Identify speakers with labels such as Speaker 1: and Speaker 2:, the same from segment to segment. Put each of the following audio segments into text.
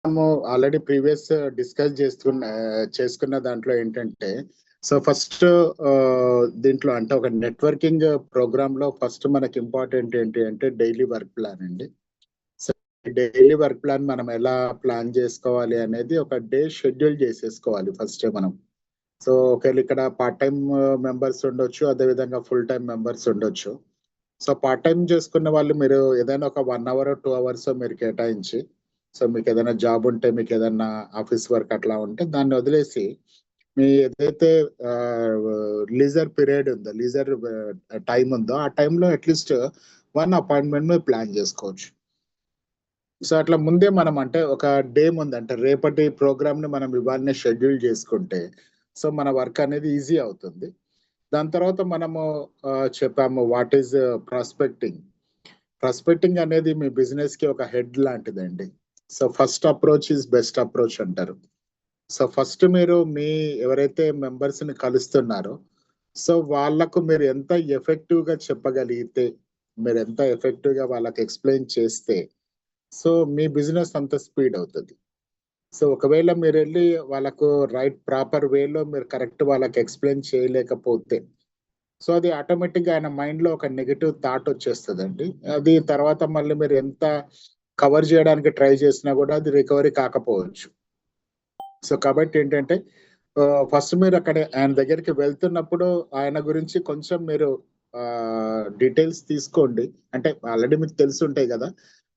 Speaker 1: మనము already previous చేసుకున్న దాంట్లో ఏంటంటే, సో ఫస్ట్ దీంట్లో అంటే ఒక నెట్వర్కింగ్ ప్రోగ్రామ్ లో ఫస్ట్ మనకి ఇంపార్టెంట్ ఏంటి అంటే డైలీ వర్క్ ప్లాన్ అండి. సో డైలీ వర్క్ ప్లాన్ మనం ఎలా ప్లాన్ చేసుకోవాలి అనేది ఒక డే షెడ్యూల్ చేసేసుకోవాలి ఫస్ట్ మనం. సో ఒకవేళ ఇక్కడ పార్ట్ టైం మెంబర్స్ ఉండొచ్చు, అదేవిధంగా ఫుల్ టైం మెంబర్స్ ఉండొచ్చు. సో పార్ట్ టైం చేసుకున్న వాళ్ళు మీరు ఏదైనా ఒక 1 అవర్ 2 అవర్స్ మీరు కేటాయించి, సో మీకు ఏదైనా జాబ్ ఉంటే, మీకు ఏదైనా ఆఫీస్ వర్క్ అట్లా ఉంటే దాన్ని వదిలేసి మీ ఏదైతే లీజర్ పీరియడ్ ఉందో, లీజర్ టైం ఉందో ఆ టైంలో అట్లీస్ట్ 1 అపాయింట్మెంట్ మీరు ప్లాన్ చేసుకోవచ్చు. సో అట్లా ముందే మనం అంటే ఒక డే ముందు అంటే రేపటి ప్రోగ్రామ్ ని మనం ఇవాళనే షెడ్యూల్ చేసుకుంటే సో మన వర్క్ అనేది ఈజీ అవుతుంది. దాని తర్వాత మనము చెప్పాము వాట్ ఈజ్ ప్రాస్పెక్టింగ్. ప్రాస్పెక్టింగ్ అనేది మీ బిజినెస్ కి ఒక హెడ్ లాంటిదండి. So first approach is best approach అంటారు. సో ఫస్ట్ మీరు మీ ఎవరైతే మెంబర్స్ ని కలుస్తున్నారో సో వాళ్ళకు మీరు ఎంత ఎఫెక్టివ్ గా చెప్పగలిగితే, మీరు ఎంత ఎఫెక్టివ్ గా వాళ్ళకి ఎక్స్ప్లెయిన్ చేస్తే సో మీ బిజినెస్ అంత స్పీడ్ అవుతుంది. సో ఒకవేళ మీరు వెళ్ళి వాళ్ళకు రైట్ ప్రాపర్ వేలో మీరు కరెక్ట్ వాళ్ళకి ఎక్స్ప్లెయిన్ చేయలేకపోతే సో అది ఆటోమేటిక్ గా ఆయన మైండ్ లో ఒక నెగటివ్ థాట్ వచ్చేస్తుందండి. అది తర్వాత మళ్ళీ మీరు ఎంత కవర్ చేయడానికి ట్రై చేసినా కూడా అది రికవరీ కాకపోవచ్చు. సో కాబట్టి ఏంటంటే ఫస్ట్ మీరు అక్కడ ఆయన దగ్గరికి వెళ్తున్నప్పుడు ఆయన గురించి కొంచెం మీరు డీటెయిల్స్ తీసుకోండి. అంటే ఆల్రెడీ మీకు తెలిసి ఉంటాయి కదా.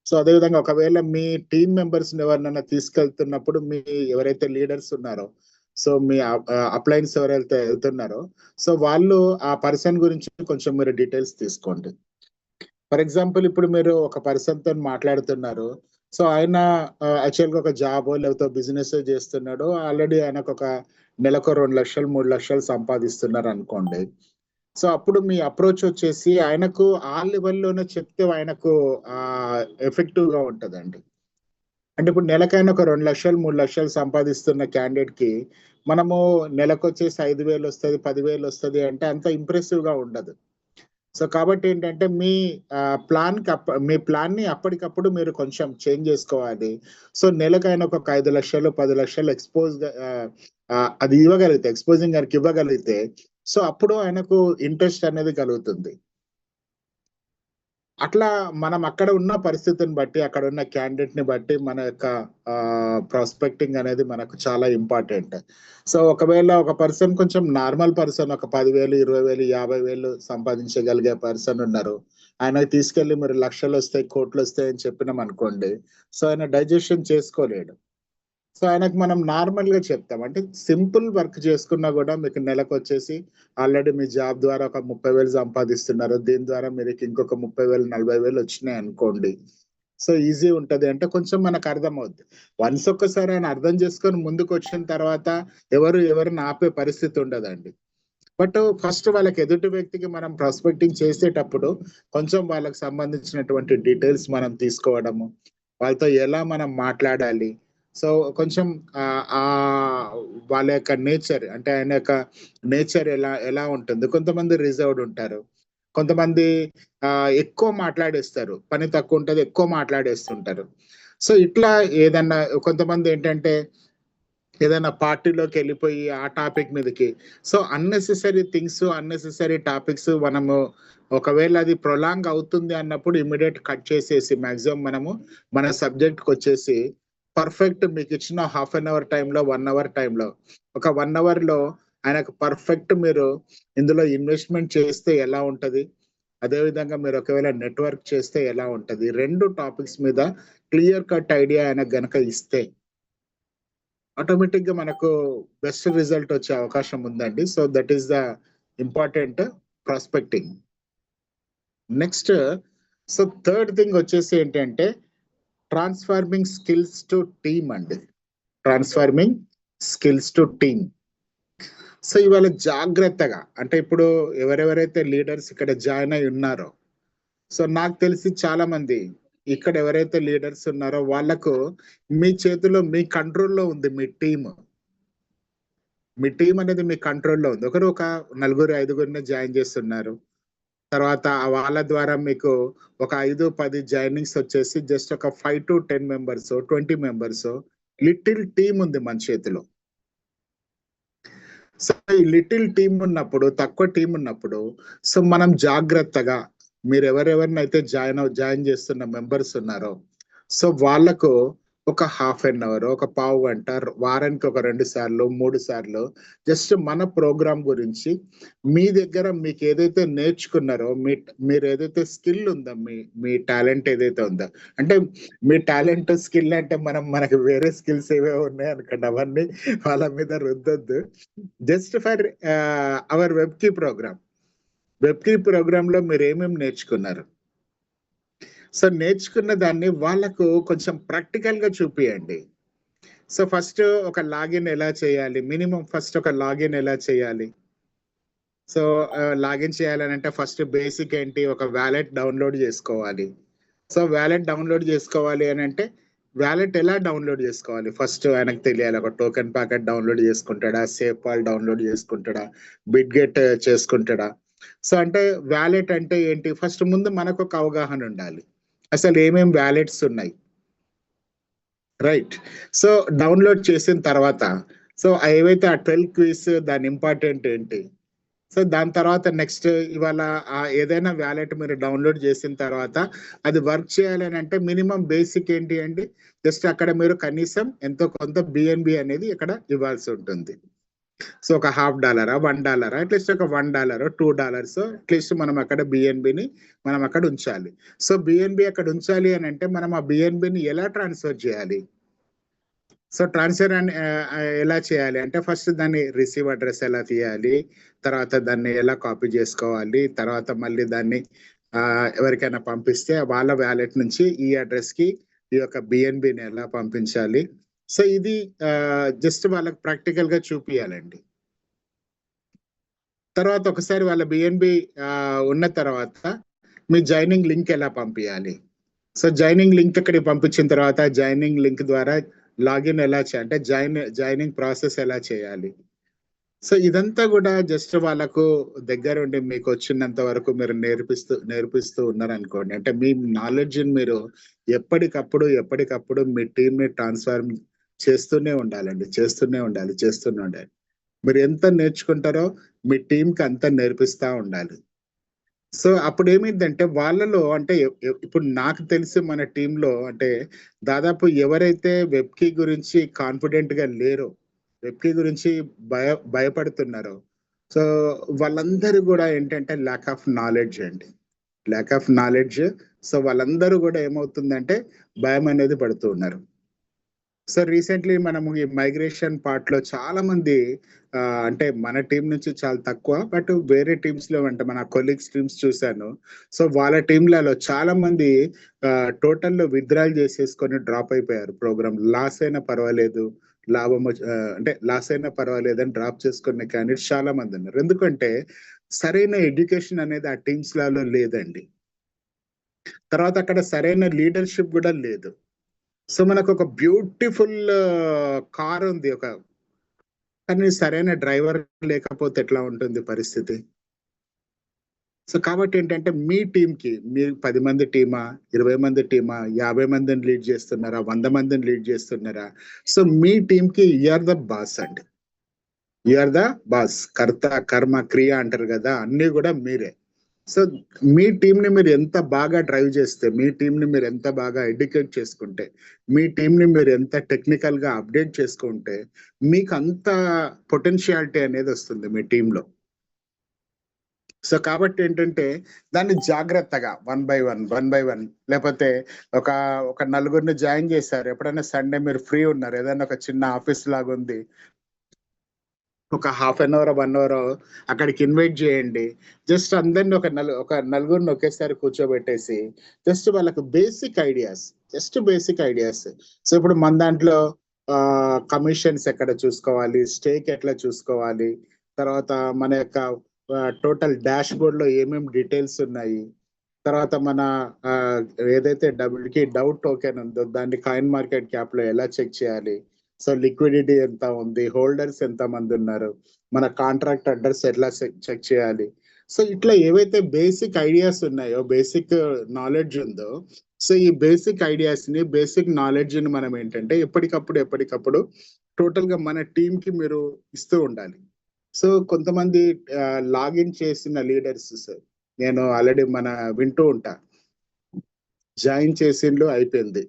Speaker 1: సో అదేవిధంగా ఒకవేళ మీ టీమ్ మెంబర్స్ ఎవరినైనా తీసుకెళ్తున్నప్పుడు మీ ఎవరైతే లీడర్స్ ఉన్నారో సో మీ అప్లయన్స్ ఎవరైతే వెళ్తున్నారో సో వాళ్ళు ఆ పర్సన్ గురించి కొంచెం మీరు డీటెయిల్స్ తీసుకోండి. ఫర్ ఎగ్జాంపుల్ ఇప్పుడు మీరు ఒక పర్సన్ తో మాట్లాడుతున్నారు. సో ఆయన యాక్చువల్ గా ఒక జాబ్ లేకపోతే బిజినెస్ చేస్తున్నాడు. ఆల్రెడీ ఆయనకు ఒక నెలకు 2 లక్షలు 3 లక్షలు సంపాదిస్తున్నారు అనుకోండి. సో అప్పుడు మీ అప్రోచ్ వచ్చేసి ఆయనకు ఆ లెవెల్లోనే చెప్తే ఆయనకు ఎఫెక్టివ్ గా ఉంటదండి. అంటే ఇప్పుడు నెలకైనా ఒక 2 లక్షలు 3 లక్షలు సంపాదిస్తున్న క్యాండిడేట్ కి మనము నెలకు వచ్చేసి 5,000 వస్తుంది 10,000 వస్తుంది అంటే అంత ఇంప్రెసివ్ గా ఉండదు. సో కాబట్టి ఏంటంటే మీ మీ ప్లాన్ ని అప్పటికప్పుడు మీరు కొంచెం చేంజ్ చేసుకోవాలి. సో నెలకైనా ఒక 5 లక్షలు 10 లక్షలు అది ఇవ్వగలిగితే, ఎక్స్పోజింగ్ గారికి ఇవ్వగలిగితే సో అప్పుడు ఆయనకు ఇంట్రెస్ట్ అనేది కలుగుతుంది. అట్లా మనం అక్కడ ఉన్న పరిస్థితిని బట్టి, అక్కడ ఉన్న క్యాండిడేట్ ని బట్టి మన యొక్క ప్రాస్పెక్టింగ్ అనేది మనకు చాలా ఇంపార్టెంట్. సో ఒకవేళ ఒక పర్సన్ కొంచెం నార్మల్ పర్సన్ ఒక 10,000 20,000 50,000 సంపాదించగలిగే పర్సన్ ఉన్నారు. ఆయనకి తీసుకెళ్లి మీరు లక్షలు వస్తాయి కోట్లు వస్తాయి అని చెప్పినాం అనుకోండి సో ఆయన డైజెషన్ చేసుకోలేడు. సో ఆయనకు మనం నార్మల్ గా చెప్తాం. అంటే సింపుల్ వర్క్ చేసుకున్నా కూడా మీకు నెలకు వచ్చేసి ఆల్రెడీ మీ జాబ్ ద్వారా ఒక 30,000 సంపాదిస్తున్నారు. దీని ద్వారా మీరు ఇంకొక 30,000 40,000 వచ్చినాయి అనుకోండి. సో ఈజీ ఉంటది అంటే కొంచెం మనకు అర్థం అవుద్ది. వన్స్ ఒక్కసారి ఆయన అర్థం చేసుకొని ముందుకు వచ్చిన తర్వాత ఎవరిని ఆపే పరిస్థితి ఉండదండి. బట్ ఫస్ట్ వాళ్ళకి ఎదుటి వ్యక్తికి మనం ప్రాస్పెక్టింగ్ చేసేటప్పుడు కొంచెం వాళ్ళకి సంబంధించినటువంటి డీటెయిల్స్ మనం తీసుకోవడము, వాళ్ళతో ఎలా మనం మాట్లాడాలి, సో కొంచెం ఆ వాళ్ళ యొక్క నేచర్ అంటే ఆయన యొక్క నేచర్ ఎలా ఉంటుంది. కొంతమంది రిజర్వ్డ్ ఉంటారు, కొంతమంది ఎక్కువ మాట్లాడేస్తారు, పని తక్కువ ఉంటది ఎక్కువ మాట్లాడేస్తుంటారు. సో ఇట్లా ఏదన్నా కొంతమంది ఏంటంటే ఏదైనా పార్టీలోకి వెళ్ళిపోయి ఆ టాపిక్ మీదకి so unnecessary things unnecessary topics మనము ఒకవేళ అది ప్రొలాంగ్ అవుతుంది అన్నప్పుడు ఇమీడియట్ కట్ చేసేసి మాక్సిమం మనము మన సబ్జెక్ట్కి వచ్చేసి పర్ఫెక్ట్ మీకు ఇచ్చిన హాఫ్ అన్ అవర్ టైంలో 1 అవర్ టైంలో ఒక 1 అవర్ లో ఆయనకు పర్ఫెక్ట్ మీరు ఇందులో ఇన్వెస్ట్మెంట్ చేస్తే ఎలా ఉంటది, అదేవిధంగా మీరు ఒకవేళ నెట్వర్క్ చేస్తే ఎలా ఉంటది, 2 టాపిక్స్ మీద క్లియర్ కట్ ఐడియా ఆయనకు గనక ఇస్తే ఆటోమేటిక్ గా మనకు బెస్ట్ రిజల్ట్ వచ్చే అవకాశం ఉందండి. So that is the important prospecting. Next so third thing వచ్చేసి ఏంటంటే ట్రాన్స్ఫార్మింగ్ స్కిల్స్ టు టీమ్ అండి. Transforming skills to team. So ఇవాళ జాగ్రత్తగా అంటే ఇప్పుడు ఎవరెవరైతే లీడర్స్ ఇక్కడ జాయిన్ అయి ఉన్నారో సో నాకు తెలిసి చాలా మంది ఇక్కడ ఎవరైతే లీడర్స్ ఉన్నారో వాళ్ళకు మీ చేతిలో మీ కంట్రోల్లో ఉంది మీ టీమ్. మీ టీం అనేది మీ కంట్రోల్లో ఉంది. ఒక 4 5 జాయిన్ చేస్తున్నారు. తర్వాత వాళ్ళ ద్వారా మీకు ఒక 5-10 జాయినింగ్స్ వచ్చేసి జస్ట్ ఒక 5 to 10 members 20 members little team ఉంది మన చేతిలో. సో ఈ లిటిల్ టీమ్ ఉన్నప్పుడు, తక్కువ టీం ఉన్నప్పుడు, సో మనం జాగ్రత్తగా మీరు ఎవరెవరినైతే జాయిన్ చేస్తున్న మెంబర్స్ ఉన్నారో సో వాళ్ళకు ఒక హాఫ్ అన్ అవర్, ఒక పావు గంట, వారానికి ఒక 2 సార్లు 3 సార్లు జస్ట్ మన ప్రోగ్రామ్ గురించి మీ దగ్గర మీకు ఏదైతే నేర్చుకున్నారో మీరు ఏదైతే స్కిల్ ఉందో మీ టాలెంట్ ఏదైతే ఉందో, అంటే మీ టాలెంట్ స్కిల్ అంటే మనకు వేరే స్కిల్స్ ఏవో ఉన్నాయి అనుకోండి, అవన్నీ వాళ్ళ మీద రుద్దొద్దు. జస్ట్ ఫర్ అవర్ వెబ్ కీ ప్రోగ్రామ్ లో మీరు ఏమేమి నేర్చుకున్నారు, సో నేర్చుకున్న దాన్ని వాళ్ళకు కొంచెం ప్రాక్టికల్ గా చూపియండి. సో ఫస్ట్ ఒక లాగిన్ ఎలా చేయాలి, మినిమం ఫస్ట్ ఒక లాగిన్ ఎలా చేయాలి. సో లాగిన్ చేయాలని అంటే ఫస్ట్ బేసిక్ ఏంటి, ఒక వ్యాలెట్ డౌన్లోడ్ చేసుకోవాలి. సో వ్యాలెట్ డౌన్లోడ్ చేసుకోవాలి అని అంటే వ్యాలెట్ ఎలా డౌన్లోడ్ చేసుకోవాలి ఫస్ట్ ఆయనకు తెలియాలి. ఒక టోకెన్ ప్యాకెట్ డౌన్లోడ్ చేసుకుంటాడా, సేఫ్పాల్ డౌన్లోడ్ చేసుకుంటాడా, బిట్గెట్ చేసుకుంటాడా. సో అంటే వ్యాలెట్ అంటే ఏంటి, ఫస్ట్ ముందు మనకు ఒక అవగాహన ఉండాలి అసలు ఏమేం వ్యాలెట్స్ ఉన్నాయి, రైట్. సో డౌన్లోడ్ చేసిన తర్వాత సో ఏవైతే ఆ 12 క్విజ్ దాని ఇంపార్టెంట్ ఏంటి, సో దాని తర్వాత నెక్స్ట్ ఇవాళ ఏదైనా వ్యాలెట్ మీరు డౌన్లోడ్ చేసిన తర్వాత అది వర్క్ చేయాలని అంటే మినిమం బేసిక్ ఏంటి అండి, జస్ట్ అక్కడ మీరు కనీసం ఎంతో కొంత బిఎన్బి అనేది ఇక్కడ ఇవ్వాల్సి ఉంటుంది. సో ఒక $1.5 $1 అట్లీస్ట్ ఒక $1 $2 అట్లీస్ట్ మనం అక్కడ బిఎన్బిని మనం అక్కడ ఉంచాలి. సో బిఎన్బి అక్కడ ఉంచాలి అని అంటే మనం ఆ బిఎన్బిని ఎలా ట్రాన్స్ఫర్ చేయాలి, సో ట్రాన్స్ఫర్ ఎలా చేయాలి అంటే ఫస్ట్ దాన్ని రిసీవ్ అడ్రస్ ఎలా తీయాలి, తర్వాత దాన్ని ఎలా కాపీ చేసుకోవాలి, తర్వాత మళ్ళీ దాన్ని ఎవరికైనా పంపిస్తే వాళ్ళ వ్యాలెట్ నుంచి ఈ అడ్రస్ కి ఈ యొక్క బిఎన్బిని ఎలా పంపించాలి. సో ఇది జస్ట్ వాళ్ళకి ప్రాక్టికల్ గా చూపియాలండి. తర్వాత ఒకసారి వాళ్ళ బిఎన్బి ఉన్న తర్వాత మీ జాయినింగ్ లింక్ ఎలా పంపించాలి. సో జాయినింగ్ లింక్ అక్కడికి పంపించిన తర్వాత జాయినింగ్ లింక్ ద్వారా లాగిన్ ఎలా చేయాలి అంటే జాయినింగ్ ప్రాసెస్ ఎలా చేయాలి. సో ఇదంతా కూడా జస్ట్ వాళ్ళకు దగ్గర ఉండి మీకు వచ్చినంత వరకు మీరు నేర్పిస్తూ ఉన్నారనుకోండి, అంటే మీ నాలెడ్జ్ మీరు ఎప్పటికప్పుడు మీ టీమ్ ని ట్రాన్స్ఫార్మ్ చేస్తూనే ఉండాలి. మీరు ఎంత నేర్చుకుంటారో మీ టీంకి అంత నేర్పిస్తా ఉండాలి. సో అప్పుడు ఏమైందంటే వాళ్ళలో అంటే ఇప్పుడు నాకు తెలిసి మన టీంలో అంటే దాదాపు ఎవరైతే వెబ్కీ గురించి కాన్ఫిడెంట్ గా లేరో, వెబ్కీ గురించి భయపడుతున్నారో, సో వాళ్ళందరూ కూడా ఏంటంటే ల్యాక్ ఆఫ్ నాలెడ్జ్. సో వాళ్ళందరూ కూడా ఏమవుతుందంటే భయం అనేది పడుతూ ఉన్నారు. సో రీసెంట్లీ మనము ఈ మైగ్రేషన్ పార్ట్ లో చాలా మంది అంటే మన టీం నుంచి చాలా తక్కువ, బట్ వేరే టీమ్స్ లో అంటే మన కొలీగ్స్ టీమ్స్ చూశాను. సో వాళ్ళ టీంలలో చాలా మంది టోటల్లో విత్డ్రాల్ చేసేసుకొని డ్రాప్ అయిపోయారు. ప్రోగ్రామ్ లాస్ అయినా పర్వాలేదు, లాస్ అయినా పర్వాలేదు అని డ్రాప్ చేసుకునే క్యాండిడేట్స్ చాలా మంది ఉన్నారు. ఎందుకంటే సరైన ఎడ్యుకేషన్ అనేది ఆ టీమ్స్ లలో లేదండి. తర్వాత అక్కడ సరైన లీడర్షిప్ కూడా లేదు. సో మనకు ఒక బ్యూటిఫుల్ కార్ ఉంది కానీ సరైన డ్రైవర్ లేకపోతే ఎట్లా ఉంటుంది పరిస్థితి. సో కాబట్టి ఏంటంటే మీ టీంకి మీరు 10 మంది టీమా, 20 మంది టీమా, 50 మందిని లీడ్ చేస్తున్నారా, 100 మందిని లీడ్ చేస్తున్నారా, సో మీ టీంకి యూఆర్ ద బాస్ అండి. You're the boss. కర్త కర్మ క్రియ అంటారు కదా, అన్ని కూడా మీరే. సో మీ టీంని మీరు ఎంత బాగా డ్రైవ్ చేస్తే, మీ టీంని మీరు ఎంత బాగా ఎడ్యుకేట్ చేసుకుంటే, మీ టీంని మీరు ఎంత టెక్నికల్ గా అప్డేట్ చేసుకుంటే మీకు అంత పొటెన్షియాలిటీ అనేది వస్తుంది మీ టీంలో. సో కాబట్టి ఏంటంటే దాన్ని జాగ్రత్తగా వన్ బై వన్ లేకపోతే ఒక నలుగురిని జాయిన్ చేశారు, ఎప్పుడైనా సండే మీరు ఫ్రీ ఉన్నారు, ఏదైనా ఒక చిన్న ఆఫీస్ లాగా ఉంది, ఒక హాఫ్ అన్ అవర్ 1 అవర్ అక్కడికి ఇన్వైట్ చేయండి. జస్ట్ అందరిని ఒక నలుగురిని ఒకేసారి కూర్చోబెట్టేసి జస్ట్ వాళ్ళకు బేసిక్ ఐడియాస్. సో ఇప్పుడు మన దాంట్లో కమిషన్స్ ఎక్కడ చూసుకోవాలి, స్టేక్ ఎట్లా చూసుకోవాలి, తర్వాత మన యొక్క టోటల్ డాష్ బోర్డ్ లో ఏమేమి డీటెయిల్స్ ఉన్నాయి, తర్వాత మన ఏదైతే డౌట్ టోకెన్ ఉందో దాన్ని కాయిన్ మార్కెట్ క్యాప్ లో ఎలా చెక్ చేయాలి, సో లిక్విడిటీ ఎంత ఉంది, హోల్డర్స్ ఎంత మంది ఉన్నారు, మన కాంట్రాక్ట్ అడ్రస్ ఎట్లా చెక్ చేయాలి. సో ఇట్లా ఏవైతే బేసిక్ ఐడియాస్ ఉన్నాయో, బేసిక్ నాలెడ్జ్ ఉందో, సో ఈ బేసిక్ ఐడియాస్ ని, బేసిక్ నాలెడ్జ్ ని మనం ఏంటంటే ఎప్పటికప్పుడు టోటల్ గా మన టీమ్ కి మీరు ఇస్తూ ఉండాలి. సో కొంతమంది లాగిన్ చేసిన లీడర్స్ సార్, నేను ఆల్రెడీ వింటూ ఉంటా, జాయిన్ చేసిండు అయిపోయింది,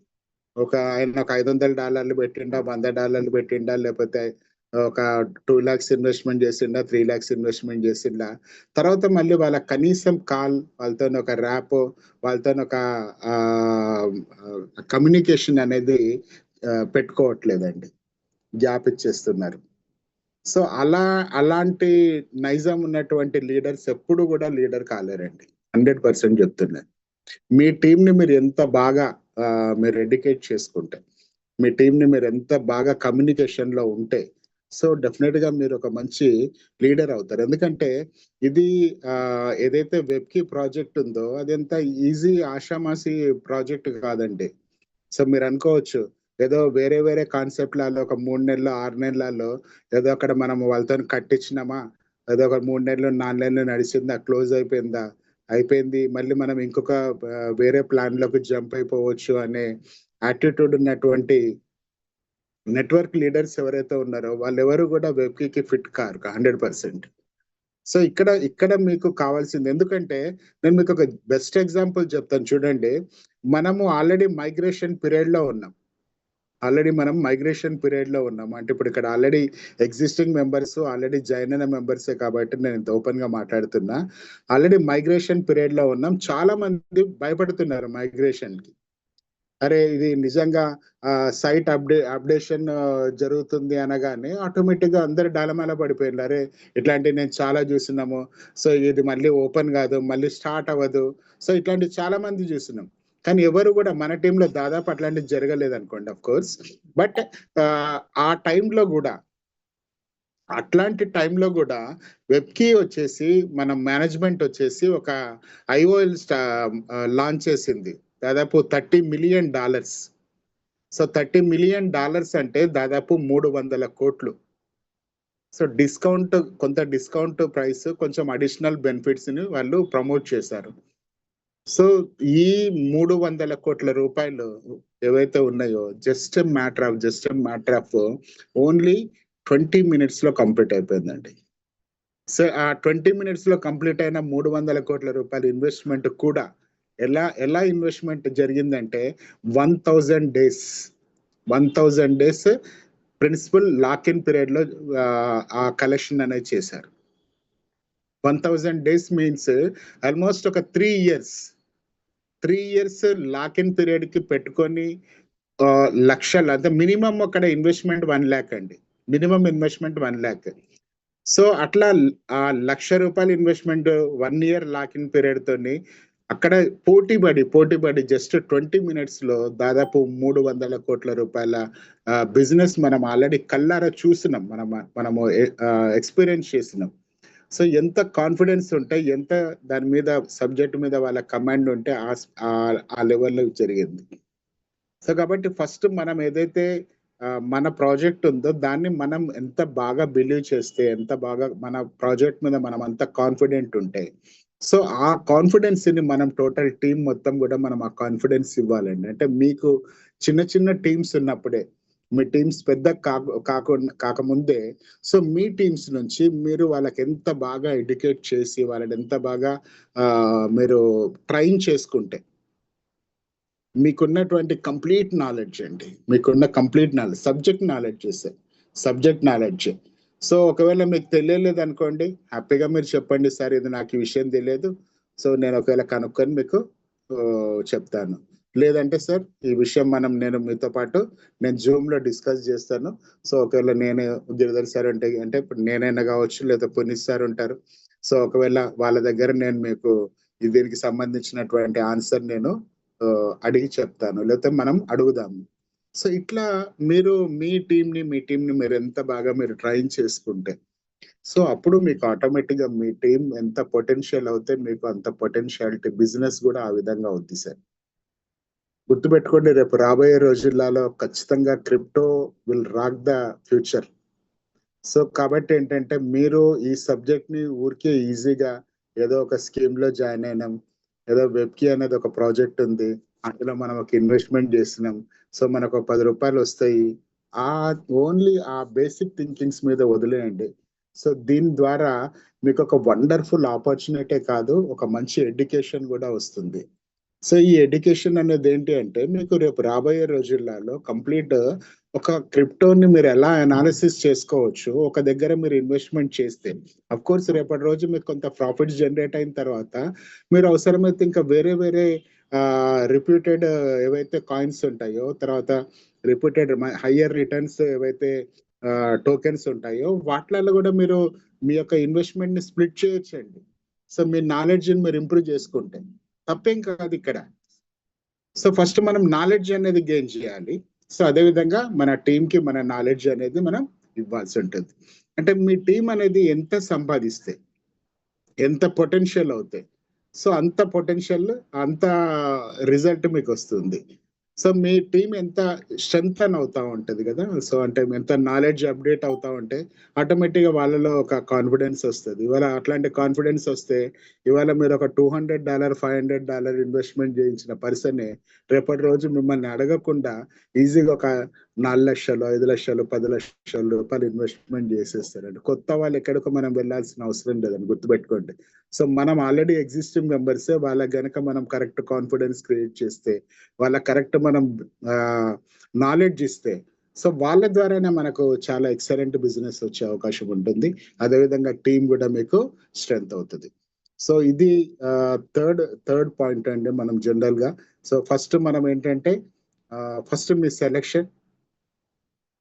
Speaker 1: ఆయన ఒక $500 పెట్టిండా, $100 పెట్టిండా, లేకపోతే ఒక 2 lakhs ఇన్వెస్ట్మెంట్ చేసిండా, 3 lakhs ఇన్వెస్ట్మెంట్ చేసిండా, తర్వాత మళ్ళీ వాళ్ళ కనీసం వాళ్ళతో ఒక ర్యాప్, వాళ్ళతో ఒక కమ్యూనికేషన్ అనేది పెట్టుకోవట్లేదండి, గ్యాప్ ఇచ్చేస్తున్నారు. సో అలాంటి నైజం ఉన్నటువంటి లీడర్స్ ఎప్పుడు కూడా లీడర్ కాలేరండి, 100% చెప్తున్నారు. మీ టీంని మీరు ఎంత బాగా మీరు ఎడ్యుకేట్ చేసుకుంటే, మీ టీంని మీరు ఎంత బాగా కమ్యూనికేషన్ లో ఉంటే, సో డెఫినెట్ గా మీరు ఒక మంచి లీడర్ అవుతారు. ఎందుకంటే ఇది ఏదైతే వెబ్కి ప్రాజెక్ట్ ఉందో అది ఎంత ఈజీ ఆషామాసి ప్రాజెక్ట్ కాదండి. సో మీరు అనుకోవచ్చు ఏదో వేరే కాన్సెప్ట్లలో ఒక 3 నెలలు 6 నెలలలో ఏదో అక్కడ మనం వాళ్ళతో కట్టించినామా, ఏదో ఒక 3 నెలలు 4 నెలలు నడిచిందా, క్లోజ్ అయిపోయింది, మళ్ళీ మనం ఇంకొక వేరే ప్లాన్ లోకి జంప్ అయిపోవచ్చు అనే యాటిట్యూడ్ ఉన్నటువంటి నెట్వర్క్ లీడర్స్ ఎవరైతే ఉన్నారో వాళ్ళెవరు కూడా వెబ్కి ఫిట్ కారు 100%. సో ఇక్కడ మీకు కావాల్సింది, ఎందుకంటే నేను మీకు ఒక బెస్ట్ ఎగ్జాంపుల్ చెప్తాను చూడండి. మనము ఆల్రెడీ మైగ్రేషన్ పీరియడ్ లో ఉన్నాం, అంటే ఇప్పుడు ఇక్కడ already existing members, already join అయిన మెంబర్సే కాబట్టి నేను ఇంత ఓపెన్ గా మాట్లాడుతున్నా. ఆల్రెడీ మైగ్రేషన్ పీరియడ్ లో ఉన్నాం. చాలా మంది భయపడుతున్నారు మైగ్రేషన్ కి. అరే ఇది నిజంగా సైట్ అప్డేషన్ జరుగుతుంది అనగానే ఆటోమేటిక్ గా అందరు డలమాల పడిపోయింది. అరే ఇట్లాంటివి నేను చాలా చూస్తున్నాము, సో ఇది మళ్ళీ ఓపెన్ కాదు, మళ్ళీ స్టార్ట్ అవ్వదు. సో ఇట్లాంటి చాలా మంది చూస్తున్నాం, కానీ ఎవరు కూడా మన టీంలో దాదాపు అట్లాంటివి జరగలేదు అనుకోండి, అఫ్ కోర్స్. బట్ ఆ టైంలో కూడా, అట్లాంటి టైంలో కూడా వెబ్కి వచ్చేసి మన మేనేజ్మెంట్ వచ్చేసి ఒక ఐఓఎల్ లాంచ్ చేసింది, దాదాపు $30 million. సో $30 million అంటే దాదాపు 300 కోట్లు. సో కొంత డిస్కౌంట్ ప్రైస్, కొంచెం అడిషనల్ బెనిఫిట్స్ ని వాళ్ళు ప్రమోట్ చేశారు. సో ఈ 300 కోట్ల రూపాయలు ఏవైతే ఉన్నాయో just matter of only 20 minutes లో కంప్లీట్ అయిపోయిందండి. సో ఆ 20 minutes లో కంప్లీట్ అయిన 300 కోట్ల రూపాయల ఇన్వెస్ట్మెంట్ కూడా ఎలా ఇన్వెస్ట్మెంట్ జరిగిందంటే 1000 days principal lock in period లో ఆ కలెక్షన్ అనేది చేశారు. 1000 days మీన్స్ ఆల్మోస్ట్ ఒక 3 years లాక్ ఇన్ పీరియడ్ కి పెట్టుకొని లక్షలు, అంటే మినిమం అక్కడ ఇన్వెస్ట్మెంట్ 1 lakh అండి, మినిమం ఇన్వెస్ట్మెంట్ 1 lakh. సో అట్లా ₹1,00,000 investment 1 year lock in period తోని అక్కడ పోటీపడి జస్ట్ 20 minutes లో దాదాపు 300 కోట్ల రూపాయల బిజినెస్ మనం ఆల్రెడీ కళ్ళారా చూసినాం, మనము ఎక్స్పీరియన్స్ చేసినాం. సో ఎంత కాన్ఫిడెన్స్ ఉంటే, ఎంత దాని మీద సబ్జెక్ట్ మీద వాళ్ళ కమాండ్ ఉంటే ఆ లెవెల్లో జరిగింది. సో కాబట్టి ఫస్ట్ మనం ఏదైతే మన ప్రాజెక్ట్ ఉందో దాన్ని మనం ఎంత బాగా బిలీవ్ చేస్తే, ఎంత బాగా మన ప్రాజెక్ట్ మీద మనం అంత కాన్ఫిడెంట్ ఉంటే, సో ఆ కాన్ఫిడెన్స్ ని మనం టోటల్ టీం మొత్తం కూడా మనం ఆ కాన్ఫిడెన్స్ ఇవ్వాలండి. అంటే మీకు చిన్న టీమ్స్ ఉన్నప్పుడే, మీ టీమ్స్ పెద్ద కాకముందే, సో మీ టీమ్స్ నుంచి మీరు వాళ్ళకి ఎంత బాగా ఎడ్యుకేట్ చేసి, వాళ్ళని ఎంత బాగా మీరు ట్రైన్ చేసుకుంటే, మీకున్నటువంటి కంప్లీట్ నాలెడ్జ్ అండి, సబ్జెక్ట్ నాలెడ్జ్. సో ఒకవేళ మీకు తెలియలేదు అనుకోండి, హ్యాపీగా మీరు చెప్పండి, సార్ ఇది నాకు ఈ విషయం తెలియదు, సో నేను ఒకవేళ కనుక్కొని మీకు చెప్తాను. లేదంటే సార్ ఈ విషయం నేను మీతో పాటు నేను జూమ్ లో డిస్కస్ చేస్తాను. సో ఒకవేళ నేను గిరిధర్ సార్ అంటే ఇప్పుడు నేనైనా కావచ్చు, లేదా పునీత్ సార్ ఉంటారు. సో ఒకవేళ వాళ్ళ దగ్గర నేను మీకు దీనికి సంబంధించినటువంటి ఆన్సర్ నేను అడిగి చెప్తాను, లేకపోతే మనం అడుగుదాము. సో ఇట్లా మీరు మీ టీంని మీరు ఎంత బాగా మీరు ట్రైన్ చేసుకుంటే, సో అప్పుడు మీకు ఆటోమేటిక్ గా మీ టీం ఎంత పొటెన్షియల్ అవుతే మీకు అంత పొటెన్షియాలిటీ బిజినెస్ కూడా ఆ విధంగా అవుద్ది సార్. గుర్తుపెట్టుకోండి, రేపు రాబోయే రోజులలో ఖచ్చితంగా crypto will rock the future. So కాబట్టి ఏంటంటే మీరు ఈ సబ్జెక్ట్ ని ఊరికే ఈజీగా ఏదో ఒక స్కీమ్ లో జాయిన్ అయినాం, ఏదో వెబ్కి అనేది ఒక ప్రాజెక్ట్ ఉంది, అందులో మనం ఒక ఇన్వెస్ట్మెంట్ చేసినాం, సో మనకు ఒక 10 రూపాయలు వస్తాయి. ఆ ఓన్లీ ఆ బేసిక్ థింకింగ్స్ మీద వదిలేయండి. సో దీని ద్వారా మీకు ఒక వండర్ఫుల్ ఆపర్చునిటీ కాదు, ఒక మంచి ఎడ్యుకేషన్ కూడా వస్తుంది. సో ఈ ఎడ్యుకేషన్ అనేది ఏంటి అంటే మీకు రేపు రాబోయే రోజులలో కంప్లీట్ ఒక క్రిప్టోని మీరు ఎలా అనాలిసిస్ చేసుకోవచ్చు ఒక దగ్గర మీరు ఇన్వెస్ట్మెంట్ చేస్తే. అఫ్ కోర్స్ రేపటి రోజు మీకు కొంత ప్రాఫిట్స్ జనరేట్ అయిన తర్వాత మీరు అవసరమైతే ఇంకా వేరే వేరే రిప్యూటెడ్ ఏవైతే కాయిన్స్ ఉంటాయో, తర్వాత రిప్యూటెడ్ హయ్యర్ రిటర్న్స్ ఏవైతే టోకెన్స్ ఉంటాయో వాటిలలో కూడా మీరు మీ యొక్క ఇన్వెస్ట్మెంట్ ని స్ప్లిట్ చేయొచ్చండి. సో మీ నాలెడ్జ్ మీరు ఇంప్రూవ్ చేసుకుంటే తప్పేం కాదు ఇక్కడ. సో ఫస్ట్ మనం నాలెడ్జ్ అనేది గెయిన్ చేయాలి. సో అదే విధంగా మన టీం కి మన నాలెడ్జ్ అనేది మనం ఇవ్వాల్సి ఉంటుంది. అంటే మీ టీం అనేది ఎంత సంపాదిస్తే, ఎంత పొటెన్షియల్ అవుతాయి, సో అంత పొటెన్షియల్ అంత రిజల్ట్ మీకు వస్తుంది. సో మీ టీం ఎంత స్ట్రెంగ్ అవుతా ఉంటది కదా, సో అంటే ఎంత నాలెడ్జ్ అప్డేట్ అవుతా ఉంటే ఆటోమేటిక్ గా వాళ్ళలో ఒక కాన్ఫిడెన్స్ వస్తుంది. ఇవాళ అట్లాంటి కాన్ఫిడెన్స్ వస్తే ఇవాళ మీరు ఒక $200 $500 ఇన్వెస్ట్మెంట్ చేయించిన పర్సన్ రేపటి రోజు మిమ్మల్ని అడగకుండా ఈజీగా ఒక 4 లక్షలు 5 లక్షలు 10 లక్షల రూపాయలు ఇన్వెస్ట్మెంట్ చేసేస్తారండి. కొత్త వాళ్ళు ఎక్కడికో మనం వెళ్ళాల్సిన అవసరం లేదని గుర్తుపెట్టుకోండి. సో మనం ఆల్రెడీ ఎగ్జిస్టింగ్ మెంబర్సే వాళ్ళకి గనక మనం కరెక్ట్ కాన్ఫిడెన్స్ క్రియేట్ చేస్తే, వాళ్ళ కరెక్ట్ మనం నాలెడ్జ్ ఇస్తే, సో వాళ్ళ ద్వారానే మనకు చాలా ఎక్సలెంట్ బిజినెస్ వచ్చే అవకాశం ఉంటుంది. అదేవిధంగా టీం కూడా మీకు స్ట్రెంగ్త్ అవుతుంది. సో ఇది థర్డ్ పాయింట్ అండి మనం జనరల్ గా. సో ఫస్ట్ మనం ఏంటంటే ఫస్ట్ మీ సెలెక్షన్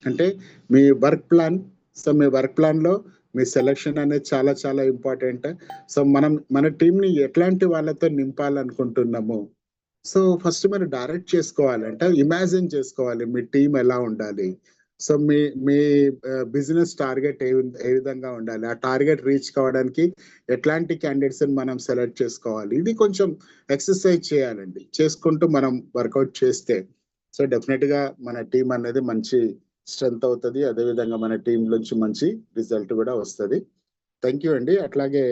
Speaker 1: అంటే మీ వర్క్ ప్లాన్. సో మీ వర్క్ ప్లాన్ లో మీ సెలెక్షన్ అనేది చాలా చాలా ఇంపార్టెంట్. సో మనం మన టీంని ఎట్లాంటి వాళ్ళతో నింపాలనుకుంటున్నాము, సో ఫస్ట్ మీరు డైరెక్ట్ చేసుకోవాలంటే ఇమాజిన్ చేసుకోవాలి మీ టీం ఎలా ఉండాలి. సో మీ మీ బిజినెస్ టార్గెట్ ఏ విధంగా ఉండాలి, ఆ టార్గెట్ రీచ్ కావడానికి ఎట్లాంటి క్యాండిడేట్స్ మనం సెలెక్ట్ చేసుకోవాలి. ఇది కొంచెం ఎక్సర్సైజ్ చేయాలండి. చేసుకుంటూ మనం వర్కౌట్ చేస్తే సో డెఫినెట్ గా మన టీం అనేది మంచి స్ట్రెంగ్త్ అవుతుంది. అదేవిధంగా మన టీం నుంచి మంచి రిజల్ట్ కూడా వస్తుంది. థ్యాంక్ యూ అండి. అట్లాగే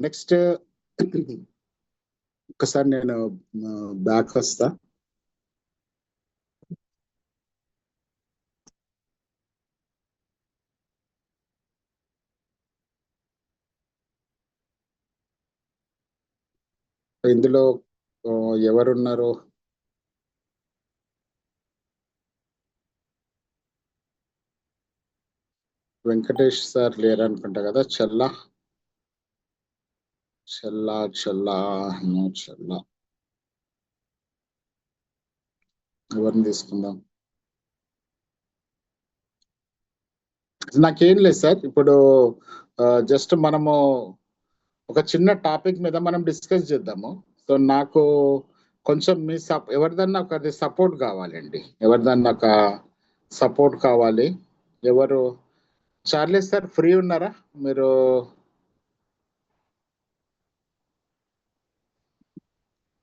Speaker 1: నెక్స్ట్ ఒకసారి నేను బ్యాక్ వస్తా. ఇందులో ఎవరున్నారు? వెంకటేష్ సార్ లేరు అనుకుంటా కదా. చెల్లా చెల్లా చెల్లా చెల్లా ఎవరిని తీసుకుందాం? నాకేం లేదు సార్. ఇప్పుడు జస్ట్ మనము ఒక చిన్న టాపిక్ మీద మనం డిస్కస్ చేద్దాము. సో నాకు కొంచెం మీ ఎవరిదన్నా ఒకటి సపోర్ట్ కావాలండి. ఎవరిదన్నా ఒక సపోర్ట్ కావాలి. ఎవరు? చార్లెస్ సార్ ఫ్రీ ఉన్నారా మీరు?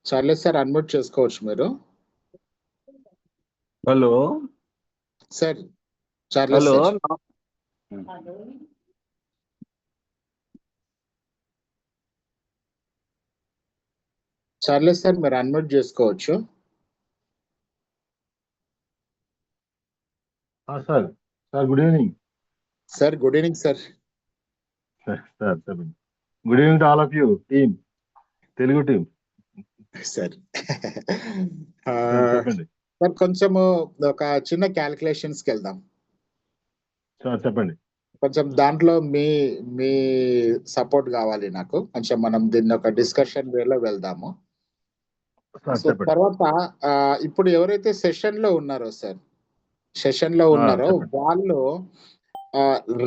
Speaker 1: చార్లెస్ సార్ అన్మ్యూట్ చేసుకోవచ్చు మీరు.
Speaker 2: Hello
Speaker 1: sir Charles
Speaker 2: hello
Speaker 1: sir. Charles sir మీరు అన్మ్యూట్ చేసుకోవచ్చు.
Speaker 2: Sir sir good evening
Speaker 1: sir. Good evening sir.
Speaker 2: Sir చెప్పండి. Good evening to all of you team, Telugu team.
Speaker 1: Sir
Speaker 2: చెప్పండి
Speaker 1: sir కొంచెము ఒక చిన్న క్యాలిక్యులేషన్స్కి వెళ్దాం
Speaker 2: సార్. చెప్పండి.
Speaker 1: కొంచెం దాంట్లో మీ మీ సపోర్ట్ కావాలి నాకు. కొంచెం మనం దీన్ని ఒక డిస్కషన్ వేలో వెళ్దాము. సో తర్వాత ఇప్పుడు ఎవరైతే సెషన్ లో ఉన్నారో సార్, సెషన్ లో ఉన్నారో వాళ్ళు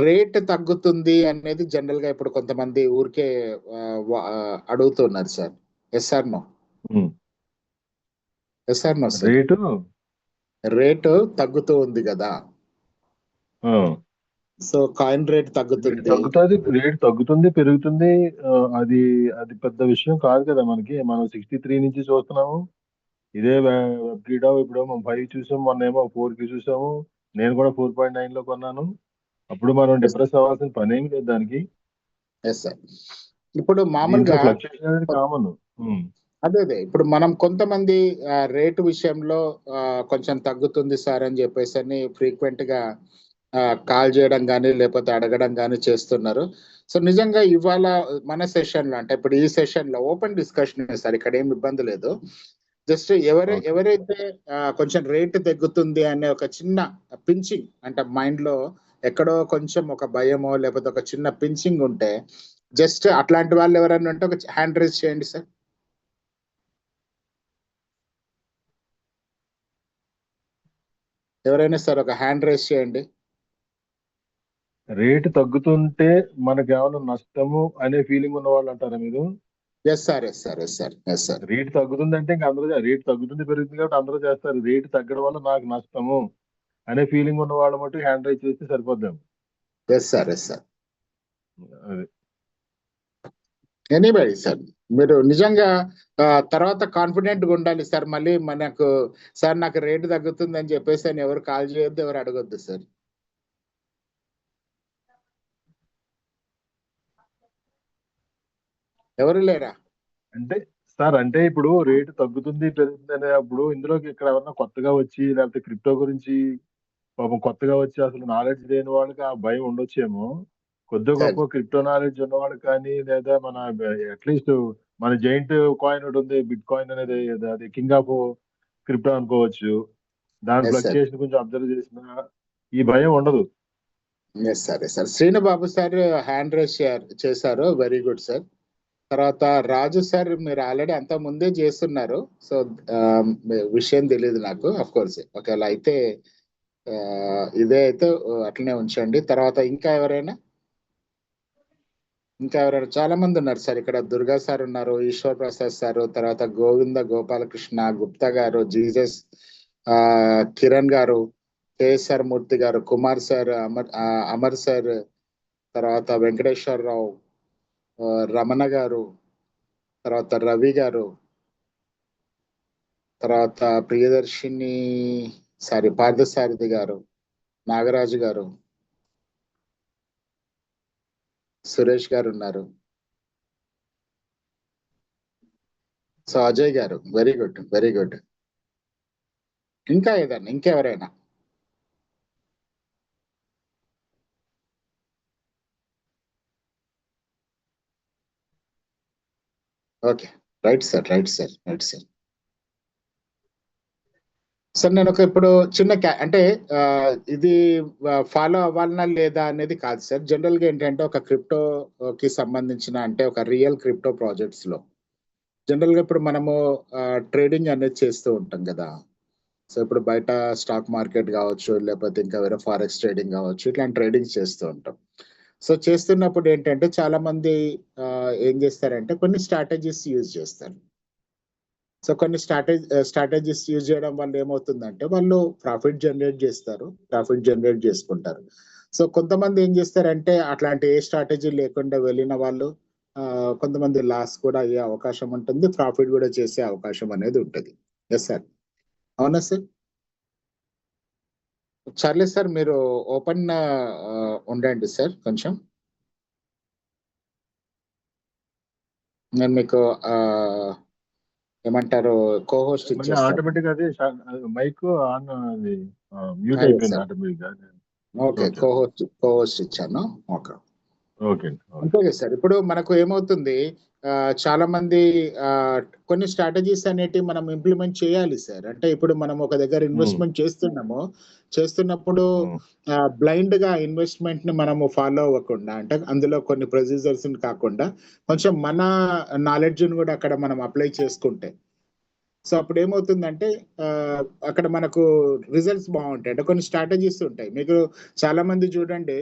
Speaker 1: రేట్ తగ్గుతుంది అనేది జనరల్ గా ఇప్పుడు కొంతమంది ఊరికే అడుగుతున్నారు sir. Yes or no? Yes or no sir? Rate తగ్గుతూ ఉంది కదా. సో కాయిన్ రేట్ తగ్గుతుంది,
Speaker 2: రేట్ తగ్గుతుంది పెరుగుతుంది. అది అది పెద్ద విషయం కాదు కదా మనకి. మనం 63 నుంచి చూస్తున్నాము. ఇదే వెబ్గిడా ఇప్పుడు మనం 5 చూసాము, మొన్నేమో 4 చూసాము. నేను కూడా 4.9 లో కొన్నాను. అప్పుడు మనం డిప్రెస్ అవ్వాల్సిన పని ఏమి లేదు దానికి.
Speaker 1: Yes sir. ఇప్పుడు
Speaker 2: దీంట్లో
Speaker 1: మామూలుగా
Speaker 2: ఫ్లక్చుయేషన్ అనేది కామన్.
Speaker 1: అదే ఇప్పుడు మనం కొంతమంది రేటు విషయంలో కొంచెం తగ్గుతుంది సార్ అని చెప్పేసి అని ఫ్రీక్వెంట్ గా కాల్ చేయడం కానీ లేకపోతే అడగడం కానీ చేస్తున్నారు. సో నిజంగా ఇవాళ మన సెషన్ లో అంటే ఇప్పుడు ఈ సెషన్ లో ఓపెన్ డిస్కషన్ సార్, ఇక్కడ ఏం ఇబ్బంది లేదు. Just
Speaker 2: okay.
Speaker 1: ఎవరైతే కొంచెం రేటు తగ్గుతుంది అనే ఒక చిన్న పించింగ్ అంటే మైండ్ లో ఎక్కడో కొంచెం ఒక భయమో లేకపోతే ఒక చిన్న పించింగ్ ఉంటే జస్ట్ అట్లాంటి వాళ్ళు ఎవరైనా ఉంటే ఒక హ్యాండ్ రైజ్ చేయండి సార్. ఎవరైనా సార్ ఒక హ్యాండ్ రైజ్ చేయండి.
Speaker 2: రేటు తగ్గుతుంటే మనకి ఏమైనా నష్టము అనే ఫీలింగ్ ఉన్న వాళ్ళు అంటారా మీరు?
Speaker 1: Yes sir, yes sir, yes sir, yes sir.
Speaker 2: Rate తగ్గుతుంది అంటే ఇంకా అందరూ రేటు తగ్గుతుంది పెరుగుతుంది కాబట్టి అందరూ చేస్తారు. రేటు తగ్గడం వల్ల నాకు నష్టము అనే ఫీలింగ్ ఉన్న వాళ్ళు మటు హ్యాండ్ రైజ్ చేస్తే సరిపోద్దాం.
Speaker 1: Yes sir, yes sir.
Speaker 2: అది
Speaker 1: ఎనీబడి సార్, మీరు నిజంగా తర్వాత కాన్ఫిడెంట్ గా ఉండాలి సార్. మళ్ళీ మనకు సార్ నాకు రేటు తగ్గుతుంది అని చెప్పేసి అని ఎవరు కాల్ చేయొద్దు, ఎవరు అడగొద్దు సార్. ఎవరు లేరా?
Speaker 2: అంటే సార్ అంటే ఇప్పుడు రేటు తగ్గుతుంది పెరుగుతుంది అనేప్పుడు ఇందులోకి ఇక్కడ ఎవరన్నా కొత్తగా వచ్చి లేకపోతే క్రిప్టో గురించి పాపం కొత్తగా వచ్చి అసలు నాలెడ్జ్ లేని వాళ్ళకి ఆ భయం ఉండొచ్చేమో. కొద్దిగా
Speaker 1: సార్
Speaker 2: గొప్ప క్రిప్టో నాలెడ్జ్ ఉన్న వాళ్ళకి కానీ లేదా మన అట్లీస్ట్ మన జైంట్ కాయిన్ ఒకటి ఉంది బిట్ కాయిన్ అనేది, అది కింగ్ ఆఫ్ క్రిప్టో అనుకోవచ్చు. దాని
Speaker 1: ఎస్ సార్,
Speaker 2: ఫ్లక్చుయేషన్ కొంచెం అబ్జర్వ్ చేసిన ఈ భయం ఉండదు.
Speaker 1: Yes sir, yes sir. Srinubabu sir hand raise చేశారు, వెరీ గుడ్ సార్. తర్వాత రాజు సార్ మీరు ఆల్రెడీ అంత ముందే చేస్తున్నారు, సో విషయం తెలియదు నాకు. అఫ్ కోర్స్ ఒకవేళ అయితే ఇదే అయితే అట్లనే ఉంచండి. తర్వాత ఇంకా ఎవరైనా చాలా మంది ఉన్నారు సార్. ఇక్కడ దుర్గా సార్ ఉన్నారు, ఈశ్వర్ ప్రసాద్ సార్, తర్వాత గోవింద గోపాలకృష్ణ గుప్తా గారు, జీసస్ కిరణ్ గారు, కేఎస్ఆర్ మూర్తి గారు, కుమార్ సార్, అమర్ సార్, తర్వాత వెంకటేశ్వరరావు, రమణ గారు, తర్వాత రవి గారు, తర్వాత ప్రియదర్శిని పార్థసారథి గారు, నాగరాజు గారు, సురేష్ గారు ఉన్నారు. సో అజయ్ గారు, వెరీ గుడ్, వెరీ గుడ్. ఇంకా ఏదన్నా ఇంకెవరైనా? Okay, right sir, right sir, right sir. Sir నేను ఇప్పుడు చిన్న అంటే ఇది ఫాలో అవ్వాలనా లేదా అనేది కాదు సార్. జనరల్ గా ఏంటంటే ఒక క్రిప్టోకి సంబంధించిన అంటే ఒక రియల్ క్రిప్టో ప్రాజెక్ట్స్ లో జనరల్ గా ఇప్పుడు మనము ట్రేడింగ్ అనేది చేస్తూ ఉంటాం కదా. సో ఇప్పుడు బయట స్టాక్ మార్కెట్ కావచ్చు, లేకపోతే ఇంకా వేరే ఫారెక్స్ ట్రేడింగ్ కావచ్చు, ఇట్లాంటి ట్రేడింగ్ చేస్తూ ఉంటాం. సో చేస్తున్నప్పుడు ఏంటంటే చాలా మంది ఏం చేస్తారంటే కొన్ని స్ట్రాటజీస్ యూజ్ చేస్తారు. సో కొన్ని స్ట్రాటజీస్ యూజ్ చేయడం వల్ల ఏమవుతుందంటే వాళ్ళు ప్రాఫిట్ జనరేట్ చేసుకుంటారు. సో కొంతమంది ఏం చేస్తారంటే అట్లాంటి ఏ స్ట్రాటజీ లేకుండా వెళ్ళిన వాళ్ళు కొంతమంది లాస్ కూడా అయ్యే అవకాశం ఉంటుంది, ప్రాఫిట్ కూడా చేసే అవకాశం అనేది ఉంటుంది. ఎస్ సార్, అవునా సార్? చార్లెస్ సార్ మీరు ఓపెన్ ఉండండి సార్ కొంచెం. నేను మీకు ఏమంటారు కోహోస్ట్ ఇచ్చేస్తాను.
Speaker 2: ఆటోమేటిక్ అది మైక్ ఆన్ అది మ్యూట్ అయిపోయింది ఆటోమేటిక్ గా.
Speaker 1: ఓకే, కోహోస్ట్ ఇచ్చాను. ఓకే
Speaker 2: ఓకే
Speaker 1: అంతే సార్. ఇప్పుడు మనకు ఏమవుతుంది, చాలా మంది కొన్ని స్ట్రాటజీస్ అనేటివి మనం ఇంప్లిమెంట్ చేయాలి సార్. అంటే ఇప్పుడు మనం ఒక దగ్గర ఇన్వెస్ట్మెంట్ చేస్తున్నప్పుడు బ్లైండ్ గా ఇన్వెస్ట్మెంట్ ని మనము ఫాలో అవ్వకుండా, అంటే అందులో కొన్ని ప్రొసీజర్స్ కాకుండా కొంచెం మన నాలెడ్జ్ ని కూడా అక్కడ మనం అప్లై చేసుకుంటే, సో అప్పుడు ఏమవుతుందంటే అక్కడ మనకు రిజల్ట్స్ బాగుంటాయి. అంటే కొన్ని స్ట్రాటజీస్ ఉంటాయి. మీకు చాలా మంది చూడండి,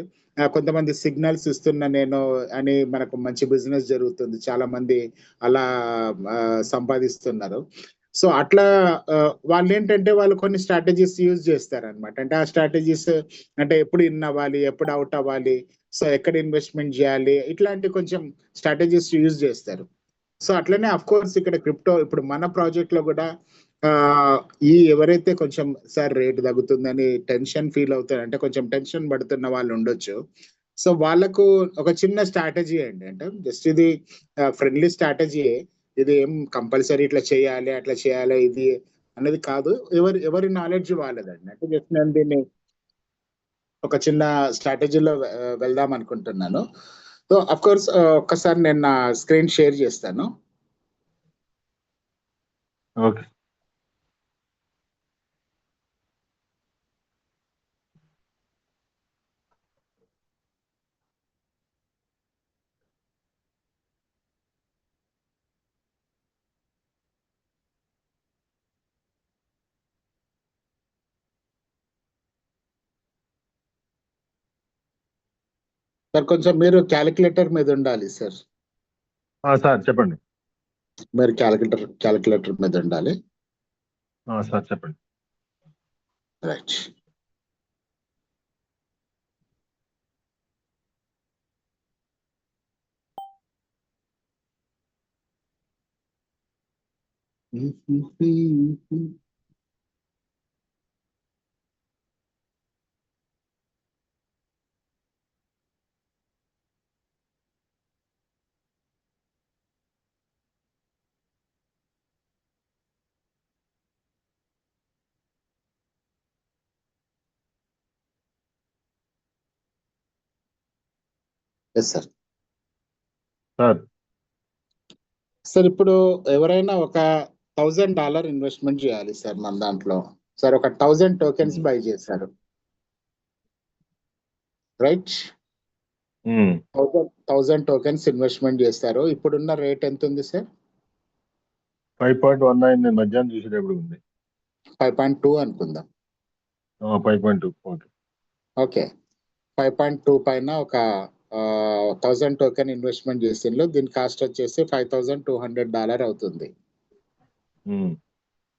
Speaker 1: కొంతమంది సిగ్నల్స్ ఇస్తున్నా నేను అని మనకు మంచి బిజినెస్ జరుగుతుంది, చాలా మంది అలా సంపాదిస్తున్నారు. సో అట్లా వాళ్ళు ఏంటంటే వాళ్ళు కొన్ని స్ట్రాటజీస్ యూజ్ చేస్తారనమాట. అంటే ఆ స్ట్రాటజీస్ అంటే ఎప్పుడు ఇన్ అవ్వాలి, ఎప్పుడు అవుట్ అవ్వాలి, సో ఎక్కడ ఇన్వెస్ట్మెంట్ చేయాలి, ఇట్లాంటి కొంచెం స్ట్రాటజీస్ యూజ్ చేస్తారు. సో అట్లనే అఫ్ కోర్స్ ఇక్కడ క్రిప్టో ఇప్పుడు మన ప్రాజెక్ట్ లో కూడా ఎవరైతే కొంచెం సార్ రేటు తగ్గుతుందని టెన్షన్ ఫీల్ అవుతారు, అంటే కొంచెం టెన్షన్ పడుతున్న వాళ్ళు ఉండొచ్చు. సో వాళ్ళకు ఒక చిన్న స్ట్రాటజీ అండి, అంటే జస్ట్ ఇది ఫ్రెండ్లీ స్ట్రాటజీ. ఇది ఏం కంపల్సరీ ఇట్లా చేయాలి అట్లా చేయాలి ఇది అనేది కాదు, ఎవరి నాలెడ్జ్ వాళ్ళదండి. అంటే జస్ట్ నేను దీన్ని ఒక చిన్న స్ట్రాటజీలో వెళ్దాం అనుకుంటున్నాను. సో అఫ్ కోర్స్ ఒక్కసారి నేను నా స్క్రీన్ షేర్ చేస్తాను.
Speaker 2: ఓకే.
Speaker 1: సార్ కొంచెం మీరు క్యాలిక్యులేటర్ మీద ఉండాలి సార్.
Speaker 2: సార్ చెప్పండి.
Speaker 1: మీరు క్యాలిక్యులేటర్ మీద ఉండాలి.
Speaker 2: సార్ చెప్పండి.
Speaker 1: Right. Yes sir.
Speaker 2: Sir
Speaker 1: sir ఇప్పుడు ఎవరైనా ఒక $1000 ఇన్వెస్ట్మెంట్ చేయాలి సార్ మన దాంట్లో. సార్ ఒక 1000 టోకెన్స్ బై చేశారు, రైట్? 1000 టోకెన్స్ ఇన్వెస్ట్మెంట్ చేస్తారు. ఇప్పుడున్న రేట్ ఎంత ఉంది సార్?
Speaker 2: 5.19 నేను మధ్యాహ్నం చూసేటప్పుడు ఉంది.
Speaker 1: 5.2 అనుకుందాం.
Speaker 2: 5.2. ఓకే.
Speaker 1: ఓకే, 5.2 పైన ఒక 1000 టోకెన్ ఇన్వెస్ట్మెంట్ చేసిండ్రు. దీని కాస్ట్ వచ్చేసి $5200 అవుతుంది,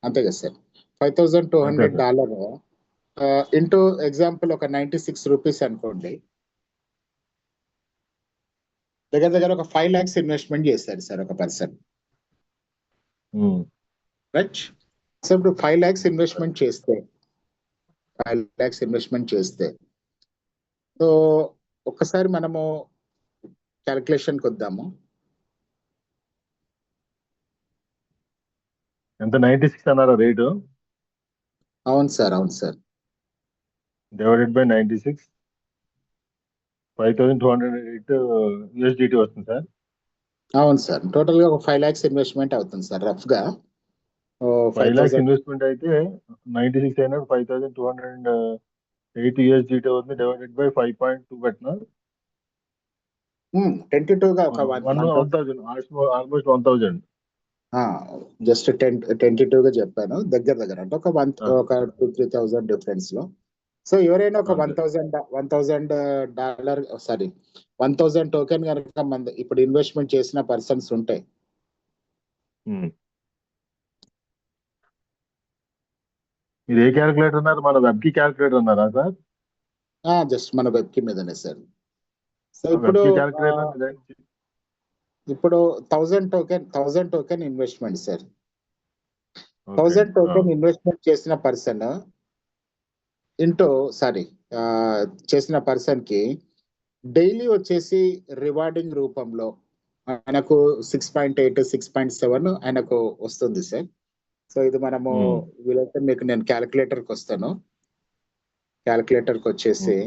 Speaker 1: అంతే కదా సార్? $5200 ఇంటూ ఎగ్జాంపుల్ ఒక 96 రూపీస్ అనుకోండి, దగ్గర దగ్గర ఒక 5 lakhs ఇన్వెస్ట్మెంట్ చేస్తారు సార్ ఒక పర్సన్, రైట్? సో ఇప్పుడు 5 lakhs ఇన్వెస్ట్మెంట్ చేస్తే సో ఒక్కసారి మనము క్యాలిక్యులేషన్కి వద్దాము.
Speaker 2: ఎంత? 96 అన్నారా రేటు?
Speaker 1: అవును సార్.
Speaker 2: డివైడెడ్ బై 96, 5208 USDT వస్తుంది సార్.
Speaker 1: అవును సార్, టోటల్ గా ఒక 5 lakhs ఇన్వెస్ట్మెంట్ అవుతుంది సార్ రఫ్ గా.
Speaker 2: 5 lakhs ఇన్వెస్ట్మెంట్ అయితే 96 అయినప్పుడు 5208 USDT అవుతుంది. డివైడెడ్ బై 5.2 పెట్టినా
Speaker 1: 22 గా ఒక
Speaker 2: 1000, ఆల్మోస్ట్ 1000.
Speaker 1: జస్ట్ 22 గా చెప్పాను, దగ్గర అంటే ఒక 2-3,000 డిఫరెన్స్ లో. సో ఎవరైనా ఒక $1000 టోకెన్ కనుక మన ఇప్పుడు ఇన్వెస్ట్మెంట్ చేసిన పర్సన్స్ ఉంటే,
Speaker 2: ఇది ఏ క్యాలిక్యులేటర్ అన్నారు? మన వెబ్కి క్యాలిక్యులేటర్ అన్నారా సార్?
Speaker 1: జస్ట్ మన వెబ్కి మీదనే సార్. సో ఇప్పుడు 1000 token investment sir. 1000 token investment చేసిన పర్సన్ కి డైలీ వచ్చేసి రివార్డింగ్ రూపంలో ఆయనకు 6.8 6.7 ఆయనకు వస్తుంది సార్. సో ఇది మనము వీలైతే మీకు నేను క్యాలిక్యులేటర్కి వస్తాను. క్యాలిక్యులేటర్కి వచ్చేసి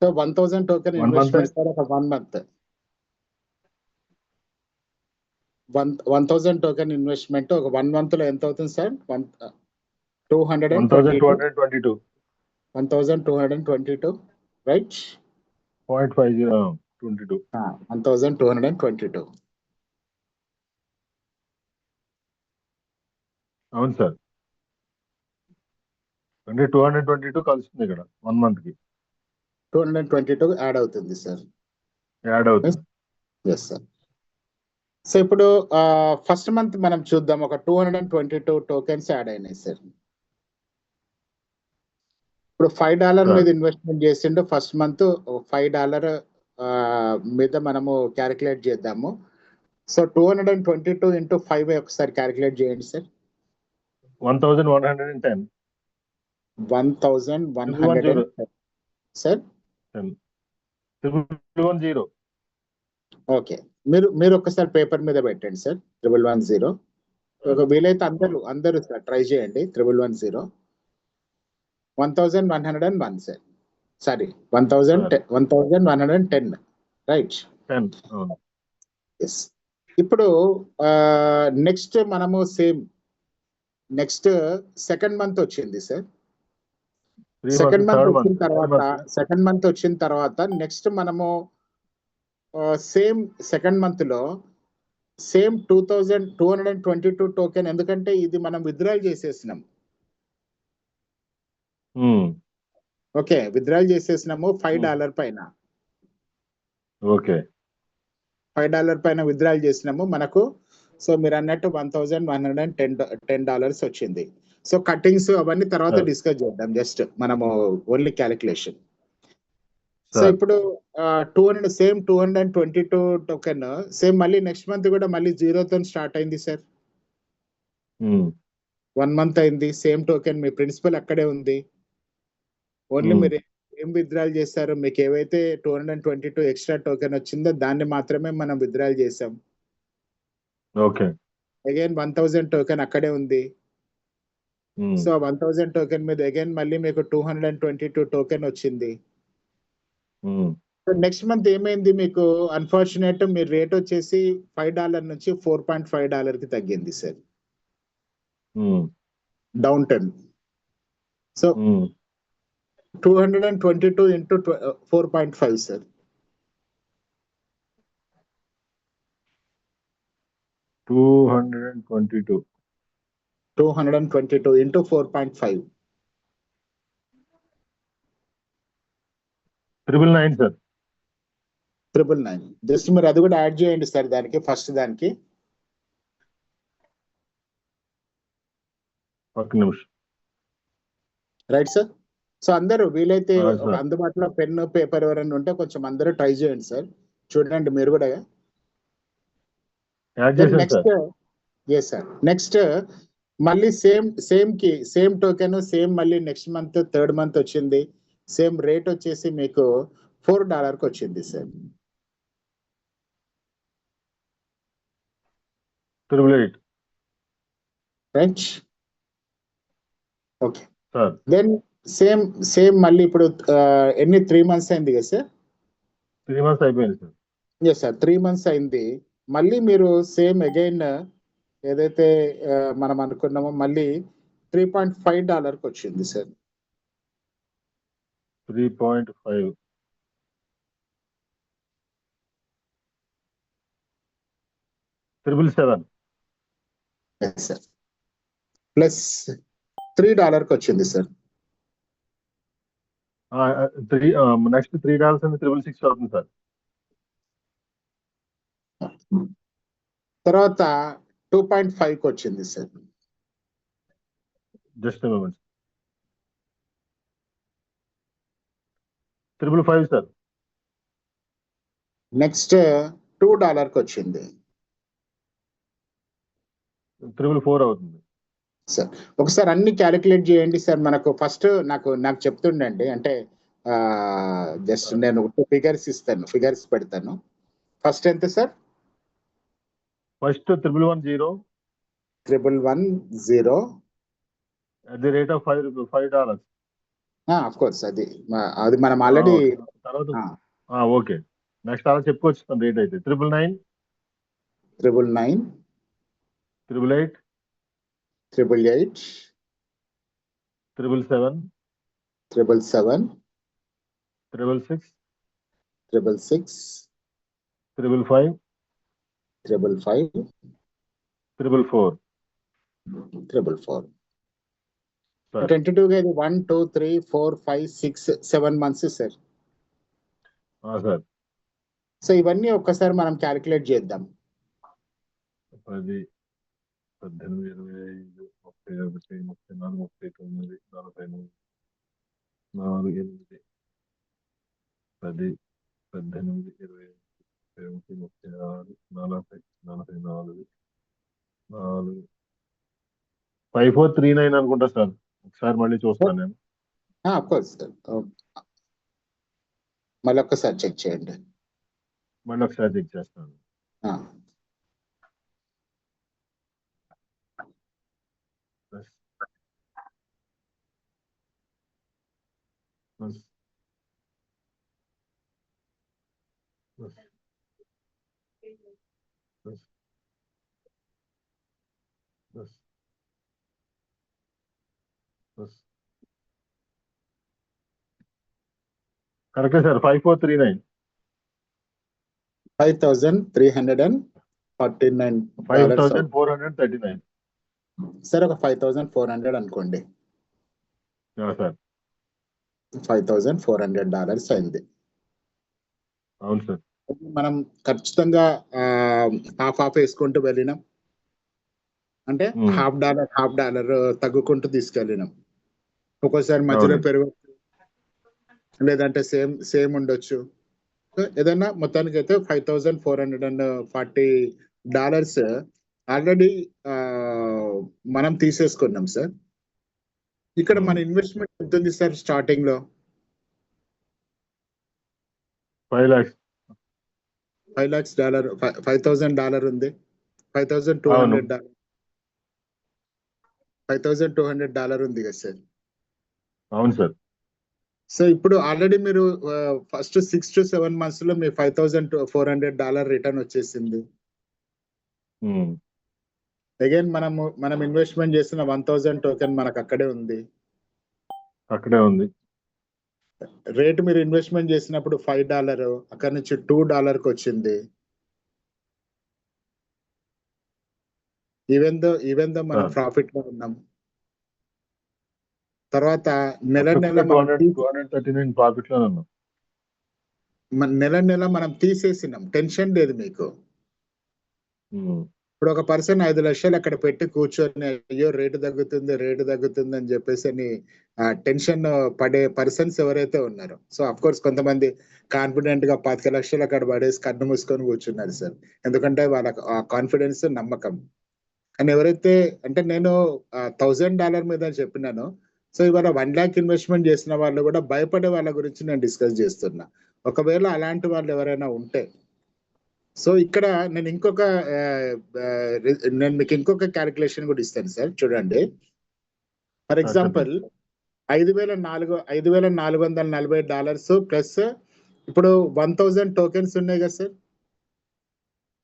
Speaker 1: సో 1000 టోకెన్ ఇన్వెస్ట్మెంట్ సార్ ఒక 1 month. 1000 టోకెన్ ఇన్వెస్ట్మెంట్ ఒక 1 month లో ఎంత అవుతుంది సార్?
Speaker 2: 1222.
Speaker 1: 1222, రైట్?
Speaker 2: 0.50
Speaker 1: 1222.
Speaker 2: అవును సార్. అంటే 222 కలుస్తుంది ఇక్కడ 1 month కి
Speaker 1: 222 యాడ్ అవుతుంది సార్.
Speaker 2: యాడ్ అవుతుంది.
Speaker 1: Yes sir. సో ఇప్పుడు ఫస్ట్ మంత్ మనం చూద్దాం. ఒక 222 టోకెన్స్ యాడ్ అయినాయి సార్. ఇప్పుడు $5
Speaker 2: Sir.
Speaker 1: మీద ఇన్వెస్ట్మెంట్ చేసిండు. ఫస్ట్ మంత్ $5 మీద మనము క్యాలిక్యులేట్ చేద్దాము. సో 222 ఇంటూ 5 ఒకసారి క్యాలిక్యులేట్ చేయండి సార్.
Speaker 2: 1110
Speaker 1: 1110 సార్.
Speaker 2: 10
Speaker 1: ఓకే, మీరు ఒక్కసారి పేపర్ మీద పెట్టండి సార్. 1110. ఒక వీలైతే అందరూ సార్ ట్రై చేయండి. 1110 1101 సార్. Sorry 1110 right.
Speaker 2: 10.
Speaker 1: ఎస్. ఇప్పుడు నెక్స్ట్ మనము నెక్స్ట్ సెకండ్ మంత్ వచ్చింది సార్. సెకండ్ మంత్ వచ్చిన తర్వాత నెక్స్ట్ మనము సేమ్ సెకండ్ మంత్ లో సేమ్ 2222 టోకెన్, ఎందుకంటే ఇది మనం విత్డ్రాల్ చేసేసినాం. ఓకే, విత్డ్రాల్ చేసేసినాము $5 పైన.
Speaker 2: ఓకే,
Speaker 1: $5 పైన విత్డ్రాల్ చేసినాము మనకు. సో మీరు అన్నట్టు $1110 వచ్చింది. సో కట్టింగ్స్ అవన్నీ తర్వాత డిస్కస్ చేద్దాం. జస్ట్ మనము ఓన్లీ క్యాలిక్యులేషన్. సో ఇప్పుడు 222 టోకెన్ సేమ్ మళ్ళీ నెక్స్ట్ మంత్ కూడా మళ్ళీ 0తో స్టార్ట్ అయింది సార్. 1 month అయింది. సేమ్ టోకెన్, మీ ప్రిన్సిపల్ అక్కడే ఉంది. ఓన్లీ మీరు ఏం విత్డ్రాల్ చేస్తారు, మీకు ఏవైతే 222 ఎక్స్ట్రా టోకెన్ వచ్చిందో దాన్ని మాత్రమే మనం విత్డ్రాల్ చేసాం.
Speaker 2: ఓకే,
Speaker 1: అగైన్ 1000 టోకెన్ అక్కడే ఉంది. సో 1000 టోకెన్ మీద అగైన్ మళ్ళీ మీకు 222 టోకెన్ వచ్చింది. నెక్స్ట్ మంత్ ఏమైంది మీకు? అన్ఫార్చునేట్ మీ రేట్ వచ్చేసి $5 నుంచి $4.5 కి తగ్గింది sir. Down 10. So 222 into 4.5 sir. 222 into 4.5
Speaker 2: 999 sir.
Speaker 1: 999. Just మీరు అది కూడా యాడ్ చేయండి సార్ దానికి, ఫస్ట్ దానికి.
Speaker 2: ఒక్క నిమిషం.
Speaker 1: Right sir. సో అందరూ వీలైతే అందుబాటులో పెన్ పేపర్ ఎవరైనా ఉంటే కొంచెం అందరూ ట్రై చేయండి సార్. చూడండి మీరు కూడా. Next yes sir. నెక్స్ట్ మళ్ళీ సేమ్ టోకెన్ సేమ్ మళ్ళీ నెక్స్ట్ మంత్ థర్డ్ మంత్ వచ్చింది. సేమ్ రేట్ వచ్చేసి మీకు $4 కి వచ్చింది sir.
Speaker 2: 888.
Speaker 1: Right. Okay. Then same మళ్ళీ ఇప్పుడు ఎన్ని 3 months అయింది కదా సార్?
Speaker 2: 3 months అయిపోయింది సార్.
Speaker 1: ఎస్ సార్, 3 months అయింది. మళ్ళీ మీరు సేమ్ అగైన్ ఏదైతే మనం అనుకున్నామో మళ్ళీ $3.5 కి వచ్చింది సార్.
Speaker 2: 3.5. 777.
Speaker 1: Yes sir. ప్లస్ $3 కి వచ్చింది సార్.
Speaker 2: నెక్స్ట్ $3 and 666 అవుతుంది సార్.
Speaker 1: తర్వాత 2.5 కి వచ్చింది sir.
Speaker 2: Just moment. 555 sir.
Speaker 1: Next $2 కి వచ్చింది.
Speaker 2: 444 అవుతుంది
Speaker 1: సార్. ఒకసారి అన్ని క్యాలిక్యులేట్ చేయండి సార్. మనకు ఫస్ట్ నాకు చెప్తుండండి, అంటే జస్ట్ నేను ఫిగర్స్ పెడతాను. ఫస్ట్ ఎంత sir?
Speaker 2: First 1110 at the rate of $5.
Speaker 1: Of course అది మనం ఆల్రెడీ
Speaker 2: తర్వాత ఓకే. నెక్స్ట్ అలా చెప్పుకోవచ్చు రేట్ అయితే 999
Speaker 1: 888
Speaker 2: 888
Speaker 1: 777
Speaker 2: 777
Speaker 1: 666
Speaker 2: 555
Speaker 1: 555
Speaker 2: 444. సార్
Speaker 1: టెంటేటివ్గా ఇది 1 2 3 4 5 6 7 మంత్స్ సార్.
Speaker 2: సార్
Speaker 1: సో ఇవన్నీ ఒక్కసారి మనం క్యాలిక్యులేట్ చేద్దాం.
Speaker 2: 10, 18, 25, 31, 34, 39, 49, 4, 8, 10, 18, 20, 21, 36, 40, 44, 4, 5439 అనుకుంటా సార్. ఒకసారి మళ్ళీ చూస్తాను నేను.
Speaker 1: Course sir. మళ్ళీ ఒక్కసారి చెక్ చేయండి.
Speaker 2: మళ్ళీ ఒకసారి చెక్ చేస్తాను. కరెక్టే సార్. 5439.
Speaker 1: 5349
Speaker 2: 5439.
Speaker 1: సార్ ఒక 5400 అనుకోండి.
Speaker 2: సార్
Speaker 1: $5,400 అయింది.
Speaker 2: అవును సార్.
Speaker 1: మనం ఖచ్చితంగా హాఫ్ వేసుకుంటూ వెళ్ళినాం అంటే $50 తగ్గుకుంటూ తీసుకెళ్ళినాం. ఒక్కోసారి మధ్యలో పెరగచ్చు, లేదంటే సేమ్ ఉండొచ్చు. ఏదైనా మొత్తానికి అయితే $5,440 ఆల్రెడీ మనం తీసేసుకున్నాం సార్. ఇక్కడ మన ఇన్వెస్ట్మెంట్ ఎంత ఉంది సార్? స్టార్టింగ్ లో
Speaker 2: $5 lakhs.
Speaker 1: $5,00,000 $5,000 ఉంది. $5,200 ఉంది కదా సార్.
Speaker 2: అవును సార్.
Speaker 1: సో ఇప్పుడు ఆల్రెడీ మీరు ఫస్ట్ 6 to 7 months లో మీ $5,400 రిటర్న్ వచ్చేసింది. అగైన్ మనం ఇన్వెస్ట్మెంట్ చేసిన 1000 టోకెన్ మనకు అక్కడే ఉంది. రేట్ మీరు ఇన్వెస్ట్మెంట్ చేసినప్పుడు $5, అక్కడ నుంచి $2 వచ్చింది. ఈవెన్ దో మనం ప్రాఫిట్ లో ఉన్నాం. తర్వాత నెల మనం తీసేసినాం. టెన్షన్ లేదు మీకు. ఇప్పుడు ఒక పర్సన్ 5 లక్షలు అక్కడ పెట్టి కూర్చొని అయ్యో రేటు తగ్గుతుంది అని చెప్పేసి టెన్షన్ పడే పర్సన్స్ ఎవరైతే ఉన్నారో, సో అఫ్ కోర్స్ కొంతమంది కాన్ఫిడెంట్ గా 25 లక్షలు అక్కడ పడేసి కన్ను మూసుకొని కూర్చున్నారు సార్. ఎందుకంటే వాళ్ళ కాన్ఫిడెన్స్, నమ్మకం. కానీ ఎవరైతే అంటే నేను $1,000 మీద చెప్పినాను. సో ఇవాళ 1 lakh ఇన్వెస్ట్మెంట్ చేసిన వాళ్ళు కూడా భయపడే వాళ్ళ గురించి నేను డిస్కస్ చేస్తున్నా. ఒకవేళ అలాంటి వాళ్ళు ఎవరైనా ఉంటే, సో ఇక్కడ నేను మీకు ఇంకొక క్యాలిక్యులేషన్ కూడా ఇస్తాను సార్. చూడండి, ఫర్ ఎగ్జాంపుల్ $5,440 ప్లస్ ఇప్పుడు 1000 టోకెన్స్ ఉన్నాయి కదా సార్.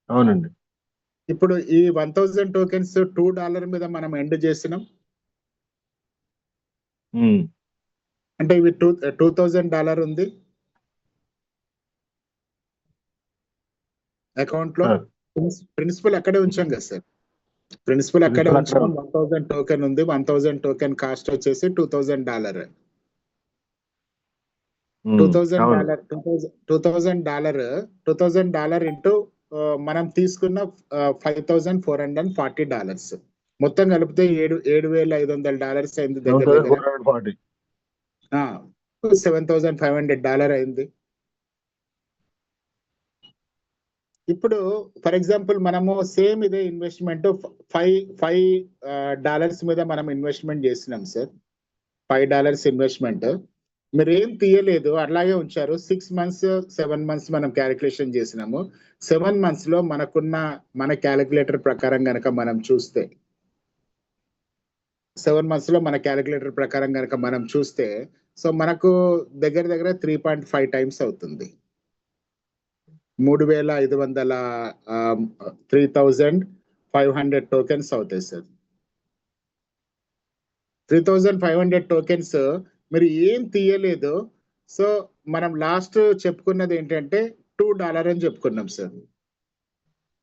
Speaker 2: అవునండి.
Speaker 1: ఇప్పుడు ఈ 1000 టోకెన్స్ $2 మీద మనం ఎండ్ చేసినాం అంటే ఇవి $2,000 ఉంది అకౌంట్ లో. ప్రిన్సిపల్ అక్కడే ఉంచాం కదా సార్. ప్రిన్సిపల్ అక్కడే ఉంచాం. 1000 టోకెన్ ఉంది. 1000 టోకెన్ కాస్ట్ వచ్చేసి $2,000. $2,000 ఇంటూ మనం తీసుకున్న $5,440 మొత్తం కలిపితే $7,500 అయింది. దగ్గర $7,500 అయింది. ఇప్పుడు ఫర్ ఎగ్జాంపుల్ మనము సేమ్ ఇదే ఇన్వెస్ట్మెంట్ $5 మీద మనం ఇన్వెస్ట్మెంట్ చేసినాం సార్. $5 ఇన్వెస్ట్మెంట్ మీరు ఏం తీయలేదు, అలాగే ఉంచారు. 6 months 7 months మనం క్యాలిక్యులేషన్ చేసినాము. 7 months లో మన క్యాలిక్యులేటర్ ప్రకారం గనక మనం చూస్తే 7 months లో మన క్యాలిక్యులేటర్ ప్రకారం గనక మనం చూస్తే సో మనకు దగ్గర 3.5 times అవుతుంది. 3,500 టోకెన్స్ అవుతాయి సార్. 3,500 టోకెన్స్ మీరు ఏం తీయలేదు. సో మనం లాస్ట్ చెప్పుకున్నది ఏంటంటే $2 అని చెప్పుకున్నాం సార్.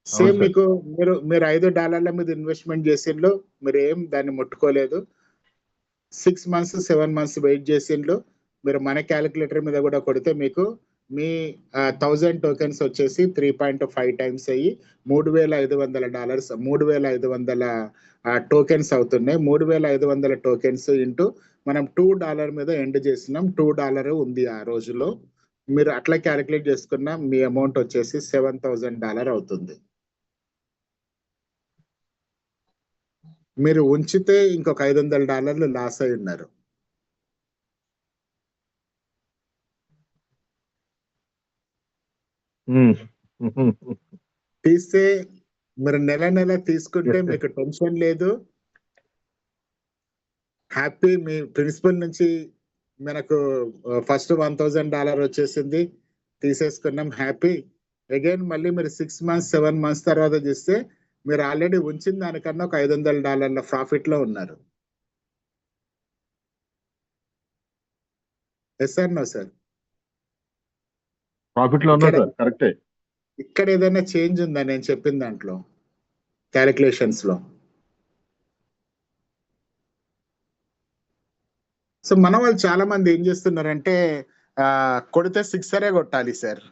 Speaker 1: సేమ్ మీకు మీరు $5 మీద ఇన్వెస్ట్మెంట్ చేసిండ్రు, మీరు ఏం దాన్ని ముట్టుకోలేదు. 6 months 7 months వెయిట్ చేసిండ్రు. మీరు మన క్యాలిక్యులేటర్ మీద కూడా కొడితే మీకు మీ 1000 టోకెన్స్ వచ్చేసి 3.5 టైమ్స్ అయ్యి $3,500 3,500 టోకెన్స్ అవుతున్నాయి. 3,500 టోకెన్స్ ఇంటూ మనం $2 మీద ఎండ్ చేసినాం. $2 ఉంది ఆ రోజులో. మీరు అట్లా క్యాలిక్యులేట్ చేసుకున్న మీ అమౌంట్ వచ్చేసి $7,000 అవుతుంది. మీరు ఉంచితే ఇంకొక $500 లాస్ అయి ఉన్నారు. తీస్తే మీరు నెల తీసుకుంటే మీకు టెన్షన్ లేదు. హ్యాపీ. మీ ప్రిన్సిపల్ నుంచి మనకు ఫస్ట్ $1,000 వచ్చేసింది, తీసేసుకున్నాం, హ్యాపీ. అగైన్ మళ్ళీ మీరు 6 months 7 months తర్వాత చూస్తే మీరు ఆల్రెడీ ఉంచిన దానికన్నా ఒక $500 ప్రాఫిట్ లో ఉన్నారు. Yes sir, no sir?
Speaker 2: Profit లో ఉన్నారు సార్, కరెక్టే.
Speaker 1: ఇక్కడ ఏదైనా చేంజ్ ఉందా నేను చెప్పిన దాంట్లో క్యాలిక్యులేషన్స్ లో? సో మన వాళ్ళు చాలా మంది ఏం చేస్తున్నారంటే కొడితే సిక్సరే కొట్టాలి సార్.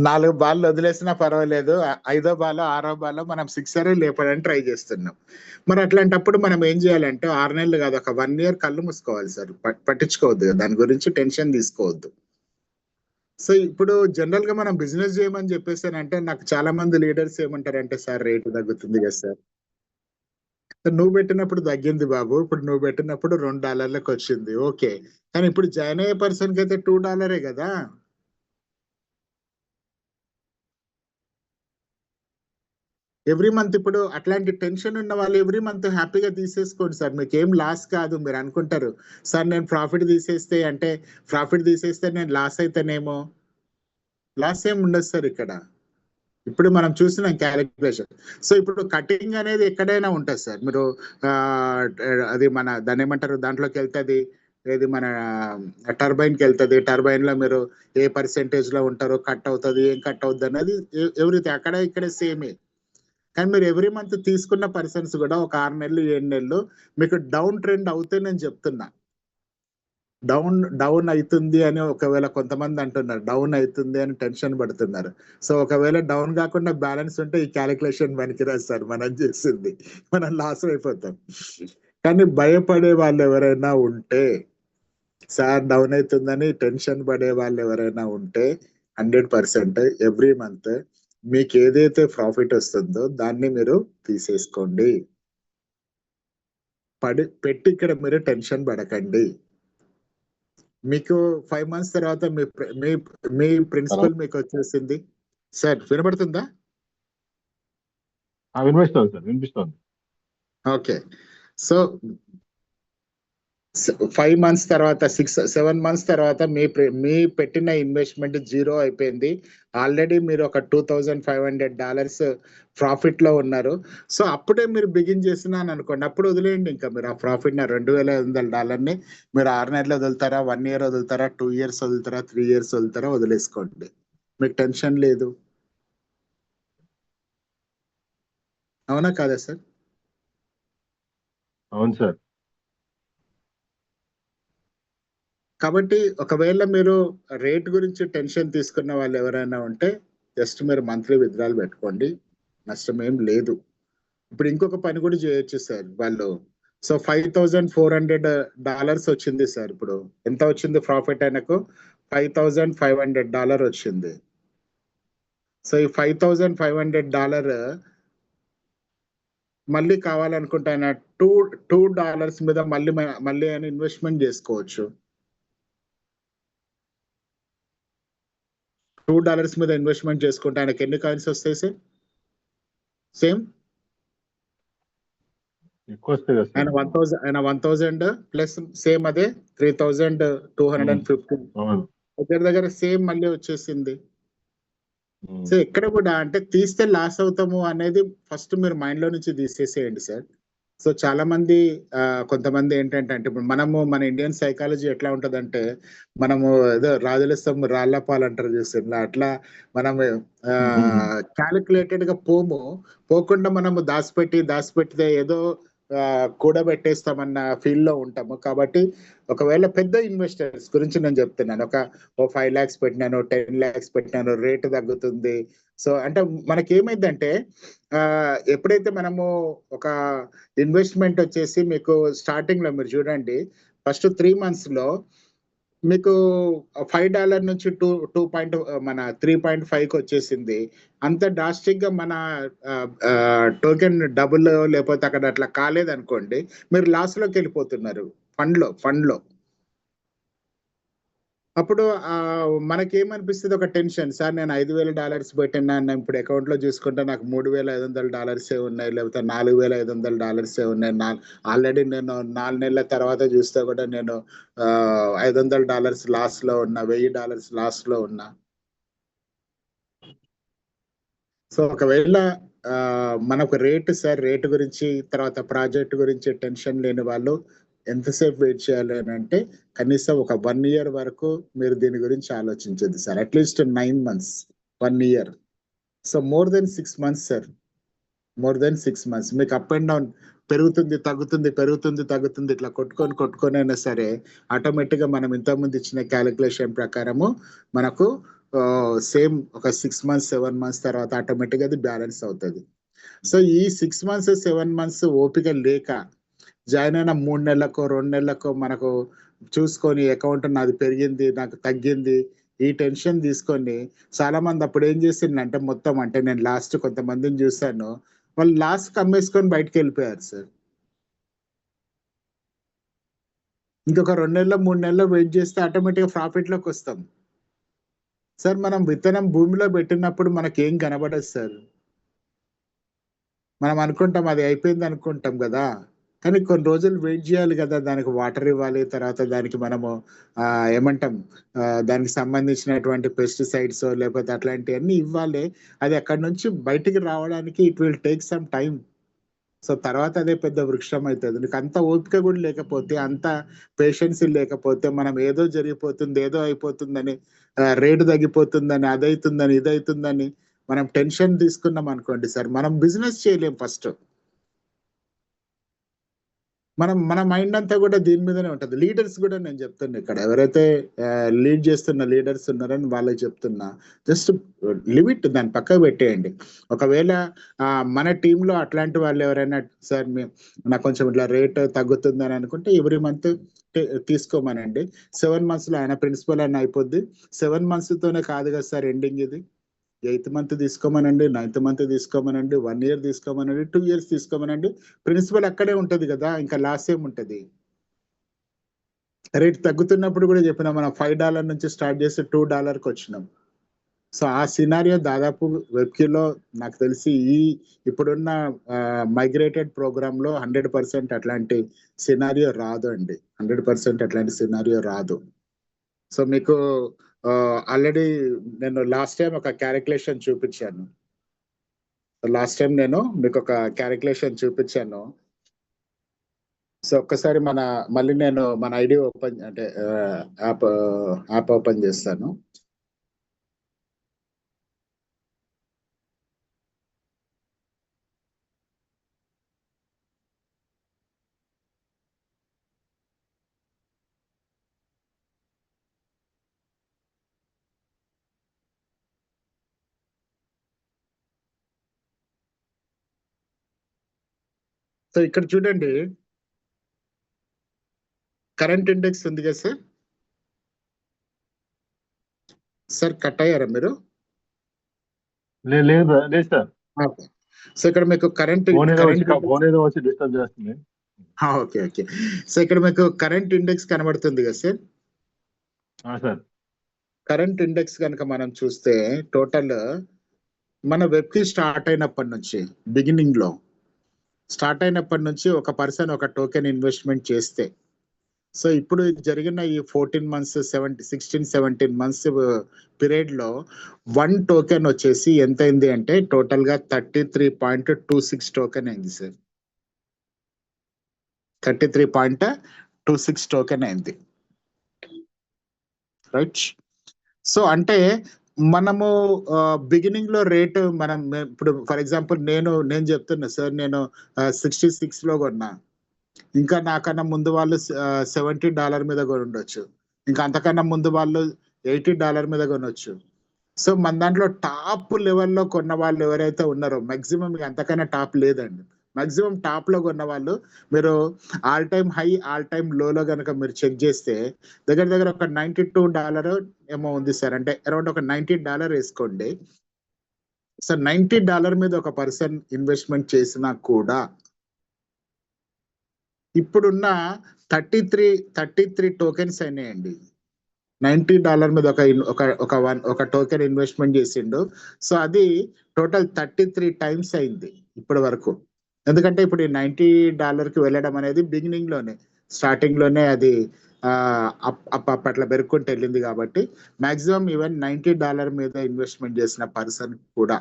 Speaker 1: 4 బాల్ వదిలేసినా పర్వాలేదు, 5వ బాల్ 6వ బాల్ మనం సిక్సరే లేపడానికి ట్రై చేస్తున్నాం. మరి అట్లాంటప్పుడు మనం ఏం చేయాలంటే 6 నెలలు కాదు, ఒక 1 year కళ్ళు మూసుకోవాలి సార్. పట్టించుకోవద్దు, దాని గురించి టెన్షన్ తీసుకోవద్దు. సో ఇప్పుడు జనరల్ గా మనం బిజినెస్ చేయమని చెప్పేసానంటే నాకు చాలా మంది లీడర్స్ ఏమంటారంటే, సార్ రేటు తగ్గుతుంది కదా సార్. నువ్వు పెట్టినప్పుడు తగ్గింది బాబు, ఇప్పుడు నువ్వు పెట్టినప్పుడు $2 వచ్చింది, ఓకే. కానీ ఇప్పుడు జాయిన్ అయ్యే పర్సన్ కి అయితే $2 కదా. ఎవ్రీ మంత్ ఇప్పుడు అట్లాంటి టెన్షన్ ఉన్న వాళ్ళు ఎవ్రీ మంత్ హ్యాపీగా తీసేసుకోండి సార్, మీకు ఏం లాస్ కాదు. మీరు అనుకుంటారు సార్ నేను ప్రాఫిట్ తీసేస్తే నేను లాస్ అయితేనేమో. లాస్ ఏం ఉండదు సార్ ఇక్కడ. ఇప్పుడు మనం చూసిన క్యాలిక్యులేషన్. సో ఇప్పుడు కటింగ్ అనేది ఎక్కడైనా ఉంటుంది సార్. మీరు అది మన దాన్ని ఏమంటారు, దాంట్లోకి వెళ్తుంది, ఏది మన టర్బైన్కి వెళ్తుంది. టర్బైన్ లో మీరు ఏ పర్సెంటేజ్ లో ఉంటారో కట్ అవుతుంది, ఏం కట్ అవుతుంది అనేది ఎవ్రీథింగ్ అక్కడ ఇక్కడ సేమే. కానీ మీరు ఎవ్రీ మంత్ తీసుకున్న పర్సన్స్ కూడా ఒక 6 నెలలు 7 నెలలు మీకు డౌన్ ట్రెండ్ అవుతే నేను చెప్తున్నా, డౌన్ అవుతుంది అని ఒకవేళ కొంతమంది అంటున్నారు, డౌన్ అవుతుంది అని టెన్షన్ పడుతున్నారు. సో ఒకవేళ డౌన్ కాకుండా బ్యాలెన్స్ ఉంటే ఈ క్యాలిక్యులేషన్ పనికిరాదు సార్, మనం చేసింది మనం లాస్ అయిపోతాం. కానీ భయపడే వాళ్ళు ఎవరైనా ఉంటే, సార్ డౌన్ అవుతుందని టెన్షన్ పడే వాళ్ళు ఎవరైనా ఉంటే 100% ఎవ్రీ మంత్ మీకు ఏదైతే ప్రాఫిట్ వస్తుందో దాన్ని మీరు తీసేసుకోండి. పెట్టి ఇక్కడ మీరు టెన్షన్ పడకండి. మీకు 5 months తర్వాత మీ ప్రిన్సిపల్ మీకు వచ్చేసింది. సార్ వినబడుతుందా?
Speaker 2: వినిపిస్తుంది సార్, వినిపిస్తుంది.
Speaker 1: ఓకే. సో 5 months తర్వాత 6-7 months తర్వాత మీ పెట్టిన ఇన్వెస్ట్మెంట్ 0 అయిపోయింది. ఆల్రెడీ మీరు ఒక $2,500 ప్రాఫిట్ లో ఉన్నారు. సో అప్పుడే మీరు బిగిన్ చేసినాను అనుకోండి, అప్పుడు వదిలేయండి. ఇంకా మీరు ఆ ప్రాఫిట్ $2,500 మీరు 6 నెలలు వదులుతారా, 1 year వదులుతారా, 2 years వదులుతారా, 3 years వదులుతారా, వదిలేసుకోండి. మీకు టెన్షన్ లేదు. అవునా కాదా సార్?
Speaker 2: అవును సార్.
Speaker 1: కాబట్టి ఒకవేళ మీరు రేట్ గురించి టెన్షన్ తీసుకున్న వాళ్ళు ఎవరైనా ఉంటే జస్ట్ మీరు మంత్లీ విత్డ్రాల్ పెట్టుకోండి, నష్టం ఏం లేదు. ఇప్పుడు ఇంకొక పని కూడా చేయొచ్చు సార్ వాళ్ళు. సో $5,400 వచ్చింది సార్. ఇప్పుడు ఎంత వచ్చింది ప్రాఫిట్? ఆయనకు $5,500 వచ్చింది. సో ఈ $5,500 మళ్ళీ కావాలనుకుంటే ఆయన $2 మీద మళ్ళీ ఆయన ఇన్వెస్ట్మెంట్ చేసుకోవచ్చు. $2 మీద ఇన్వెస్ట్మెంట్ చేసుకుంటే ఆయనకి ఎన్ని కాయిన్స్ వస్తాయి సార్? సేమ్ ఆయన 1,000 ప్లస్ సేమ్ అదే 3,250 దగ్గర సేమ్ మళ్ళీ వచ్చేసింది. సో ఎక్కడ కూడా అంటే తీస్తే లాస్ అవుతాము అనేది ఫస్ట్ మీరు మైండ్ లో నుంచి తీసేసేయండి సార్. సో చాలా మంది కొంతమంది ఏంటంటే ఇప్పుడు మన ఇండియన్ సైకాలజీ ఎట్లా ఉంటదంటే, మనము ఏదో రాజులిస్తాం రాళ్లపాలు అంటారు చూస్తున్నా, అట్లా మనము క్యాలిక్యులేటెడ్ గా పోకుండా మనము దాచిపెట్టితే ఏదో కూడబెట్టేస్తామన్న ఫీల్ లో ఉంటాము. కాబట్టి ఒకవేళ పెద్ద ఇన్వెస్టర్స్ గురించి నేను చెప్తున్నాను, ఓ 5 lakhs పెట్టినాను, 10 lakhs పెట్టినాను, రేటు తగ్గుతుంది. సో అంటే మనకేమైందంటే ఎప్పుడైతే మనము ఒక ఇన్వెస్ట్మెంట్ వచ్చేసి మీకు స్టార్టింగ్ లో మీరు చూడండి, ఫస్ట్ 3 months లో మీకు $5 నుంచి 2 మన 3.5కి వచ్చేసింది. అంత డ్రాస్టిక్ గా మన టోకెన్ డబుల్ లేకపోతే అక్కడ అట్లా కాలేదనుకోండి, మీరు లాస్ లోకి వెళ్ళిపోతున్నారు ఫండ్ లో. అప్పుడు మనకేమనిపిస్తుంది, ఒక టెన్షన్, సార్ నేను $5,000 పెట్టినా, ఇప్పుడు అకౌంట్ లో చూసుకుంటే నాకు $3,500 ఉన్నాయి, లేకపోతే $4,500 ఉన్నాయి. ఆల్రెడీ నేను 4 నెలల తర్వాత చూస్తే కూడా నేను $500 లాస్ లో ఉన్నా, $1,000 లాస్ లో ఉన్నా. సో ఒకవేళ మనకు రేటు గురించి, తర్వాత ప్రాజెక్ట్ గురించి టెన్షన్ లేని వాళ్ళు ఎంతసేపు వెయిట్ చేయాలి అని అంటే, కనీసం ఒక 1 year వరకు మీరు దీని గురించి ఆలోచించండి sir. At least 9 months, 1 year. So more than 6 months sir, more than 6 months. మీకు అప్ అండ్ డౌన్ పెరుగుతుంది తగ్గుతుంది ఇట్లా కొట్టుకొని అయినా సరే, ఆటోమేటిక్ గా మనం ఇంతకుముందు ఇచ్చిన క్యాలిక్యులేషన్ ప్రకారము మనకు సేమ్ ఒక 6 months, 7 months తర్వాత ఆటోమేటిక్ గా అది బ్యాలెన్స్ అవుతుంది. సో ఈ 6 months, 7 months ఓపిక లేక జాయిన్ అయిన 3 నెలలకో 2 నెలలకో మనకు చూసుకొని అకౌంట్ నాది పెరిగింది, నాకు తగ్గింది, ఈ టెన్షన్ తీసుకొని చాలా మంది అప్పుడు ఏం చేసిందంటే, మొత్తం అంటే నేను లాస్ట్ కొంతమందిని చూశాను, వాళ్ళు లాస్ట్ అమ్మేసుకొని బయటకు వెళ్ళిపోయారు సార్. ఇంకొక 2 నెలలు 3 నెలలు వెయిట్ చేస్తే ఆటోమేటిక్ గా ప్రాఫిట్ లోకి వస్తాం సార్. మనం విత్తనం భూమిలో పెట్టినప్పుడు మనకేం కనబడదు సార్. మనం అనుకుంటాం అది అయిపోయింది అనుకుంటాం కదా, కానీ కొన్ని రోజులు వెయిట్ చేయాలి కదా, దానికి వాటర్ ఇవ్వాలి, తర్వాత దానికి మనము ఏమంటాం, దానికి సంబంధించినటువంటి పెస్టిసైడ్స్ లేకపోతే అట్లాంటివన్నీ ఇవ్వాలి. అది అక్కడ నుంచి బయటికి రావడానికి it will take some time. So తర్వాత అదే పెద్ద వృక్షం అవుతుంది. నీకు అంత ఓపిక కూడా లేకపోతే, అంత పేషెన్స్ లేకపోతే, మనం ఏదో జరిగిపోతుంది, ఏదో అయిపోతుందని, రేటు తగ్గిపోతుందని, అదైతుందని, ఇదైతుందని మనం టెన్షన్ తీసుకున్నాం అనుకోండి సార్, మనం బిజినెస్ చేయలేం. ఫస్ట్ మన మైండ్ అంతా కూడా దీని మీదనే ఉంటది. లీడర్స్ కూడా నేను చెప్తున్నా, ఇక్కడ ఎవరైతే లీడ్ చేస్తున్న లీడర్స్ ఉన్నారని వాళ్ళకి చెప్తున్నా, జస్ట్ లిమిట్ దాన్ని పక్కకు పెట్టేయండి. ఒకవేళ మన టీంలో అట్లాంటి వాళ్ళు ఎవరైనా, సార్ నాకు కొంచెం ఇట్లా రేట్ తగ్గుతుందని అనుకుంటే ఎవ్రీ మంత్ తీసుకోమనండి. 7 months లో ఆయన ప్రిన్సిపల్ అని అయిపోద్ది. 7 months తోనే కాదు కదా సార్ ఎండింగ్ ఇది. 8th month తీసుకోమనండి, 9th month తీసుకోమనండి, 1 year తీసుకోమనండి, 2 years తీసుకోమనండి, ప్రిన్సిపల్ అక్కడే ఉంటది కదా, ఇంకా లాస్ ఏముంటది. రేట్ తగ్గుతున్నప్పుడు కూడా చెప్పినా, మనం $5 నుంచి స్టార్ట్ చేసి $2కి వచ్చినాం. సో ఆ సినారియో దాదాపు వెబ్క్యూలో నాకు తెలిసి ఇప్పుడున్న మైగ్రేటెడ్ ప్రోగ్రామ్ లో 100% అట్లాంటి సినారియో రాదు అండి. 100% అట్లాంటి సినారియో రాదు. సో మీకు ఆల్రెడీ నేను లాస్ట్ టైం ఒక క్యాలిక్యులేషన్ చూపించాను. లాస్ట్ టైం నేను మీకు ఒక క్యాలిక్యులేషన్ చూపించాను. సో ఒక్కసారి మళ్ళీ నేను మన ఐడి ఓపెన్, అంటే యాప్ ఓపెన్ చేస్తాను. సో ఇక్కడ చూడండి, కరెంట్ ఇండెక్స్ ఉంది కదా సార్. సార్ కట్ అయ్యారా మీరు?
Speaker 2: లేదు సార్.
Speaker 1: సో ఇక్కడ మీకు కరెంట్
Speaker 2: వచ్చి డిస్టర్బ్ చేస్తుంది.
Speaker 1: ఓకే. సో ఇక్కడ మీకు కరెంట్ ఇండెక్స్ కనబడుతుంది కదా సార్.
Speaker 2: సార్
Speaker 1: కరెంట్ ఇండెక్స్ కనుక మనం చూస్తే, టోటల్ మన వెబ్కి స్టార్ట్ అయినప్పటి నుంచి, బిగినింగ్ లో స్టార్ట్ అయినప్పటి నుంచి ఒక పర్సన్ ఒక టోకెన్ ఇన్వెస్ట్మెంట్ చేస్తే, సో ఇప్పుడు జరిగిన ఈ 14 months, 16, 17 months పీరియడ్ లో 1 టోకెన్ వచ్చేసి ఎంత అయింది అంటే, టోటల్ గా 33.26 టోకెన్ అయింది సార్. 33.26 టోకెన్ అయింది, రైట్. సో అంటే మనము బిగినింగ్ లో రేటు మనం ఇప్పుడు ఫర్ ఎగ్జాంపుల్ నేను చెప్తున్నా సార్, నేను $66 లో కొన్నా. ఇంకా నాకన్నా ముందు వాళ్ళు $70 మీద కొని ఉండొచ్చు. ఇంకా అంతకన్నా ముందు వాళ్ళు $80 మీద కొనొచ్చు. సో మన దాంట్లో టాప్ లెవెల్లో కొన్న వాళ్ళు ఎవరైతే ఉన్నారో మాక్సిమం అంతకన్నా టాప్ లేదండి. మాక్సిమం టాప్ లో కొన్న వాళ్ళు మీరు all time high all time లోలో కనుక మీరు చెక్ చేస్తే దగ్గర ఒక $92 ఏమో ఉంది సార్. అంటే అరౌండ్ ఒక $90 వేసుకోండి. సో $90 మీద ఒక పర్సన్ ఇన్వెస్ట్మెంట్ చేసినా కూడా ఇప్పుడున్న 33 టోకెన్స్ అయినాయండి. $90 మీద ఒక టోకెన్ ఇన్వెస్ట్మెంట్ చేసిండు. సో అది టోటల్ 33 టైమ్స్ అయింది ఇప్పటి వరకు. ఎందుకంటే ఇప్పుడు ఈ $90 వెళ్ళడం అనేది బిగినింగ్ లోనే, స్టార్టింగ్ లోనే అది అట్లా పెరుక్కుంటూ వెళ్ళింది. కాబట్టి మాక్సిమం ఈవెన్ $90 మీద ఇన్వెస్ట్మెంట్ చేసిన పర్సన్ కూడా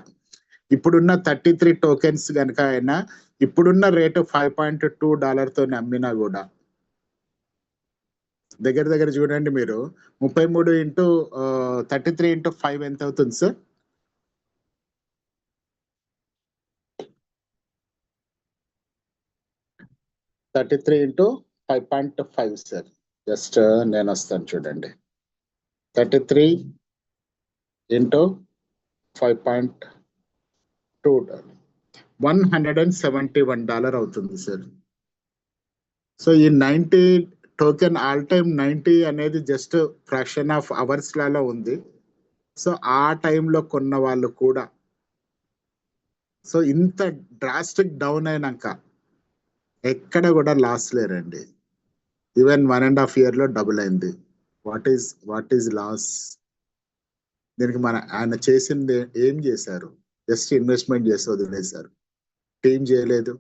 Speaker 1: ఇప్పుడున్న 33 టోకెన్స్ కనుక అయినా ఇప్పుడున్న రేటు $5.2 తో అమ్మినా కూడా దగ్గర చూడండి మీరు 33 ఇంటూ 33 ఇంటూ 5 ఎంత అవుతుంది సార్? $33 into 5.5 sir. జస్ట్ నేను వస్తాను చూడండి. 33 ఇంటూ 5.2 $171 అవుతుంది సార్. సో ఈ 90 టోకెన్ ఆల్ టైమ్ 90 అనేది జస్ట్ ఫ్రాక్షన్ ఆఫ్ అవర్స్ లాలో ఉంది. సో ఆ టైంలో కొన్న వాళ్ళు కూడా సో ఇంత డ్రాస్టిక్ డౌన్ అయినాక ఎక్కడ కూడా లాస్ లేరండి. ఈవెన్ 1.5 year లో డబుల్ అయింది. What is loss? దీనికి ఆయన చేసింది ఏం చేశారు? జస్ట్ ఇన్వెస్ట్మెంట్ చేసి వదిలేశారు. టీం చేయలేదు,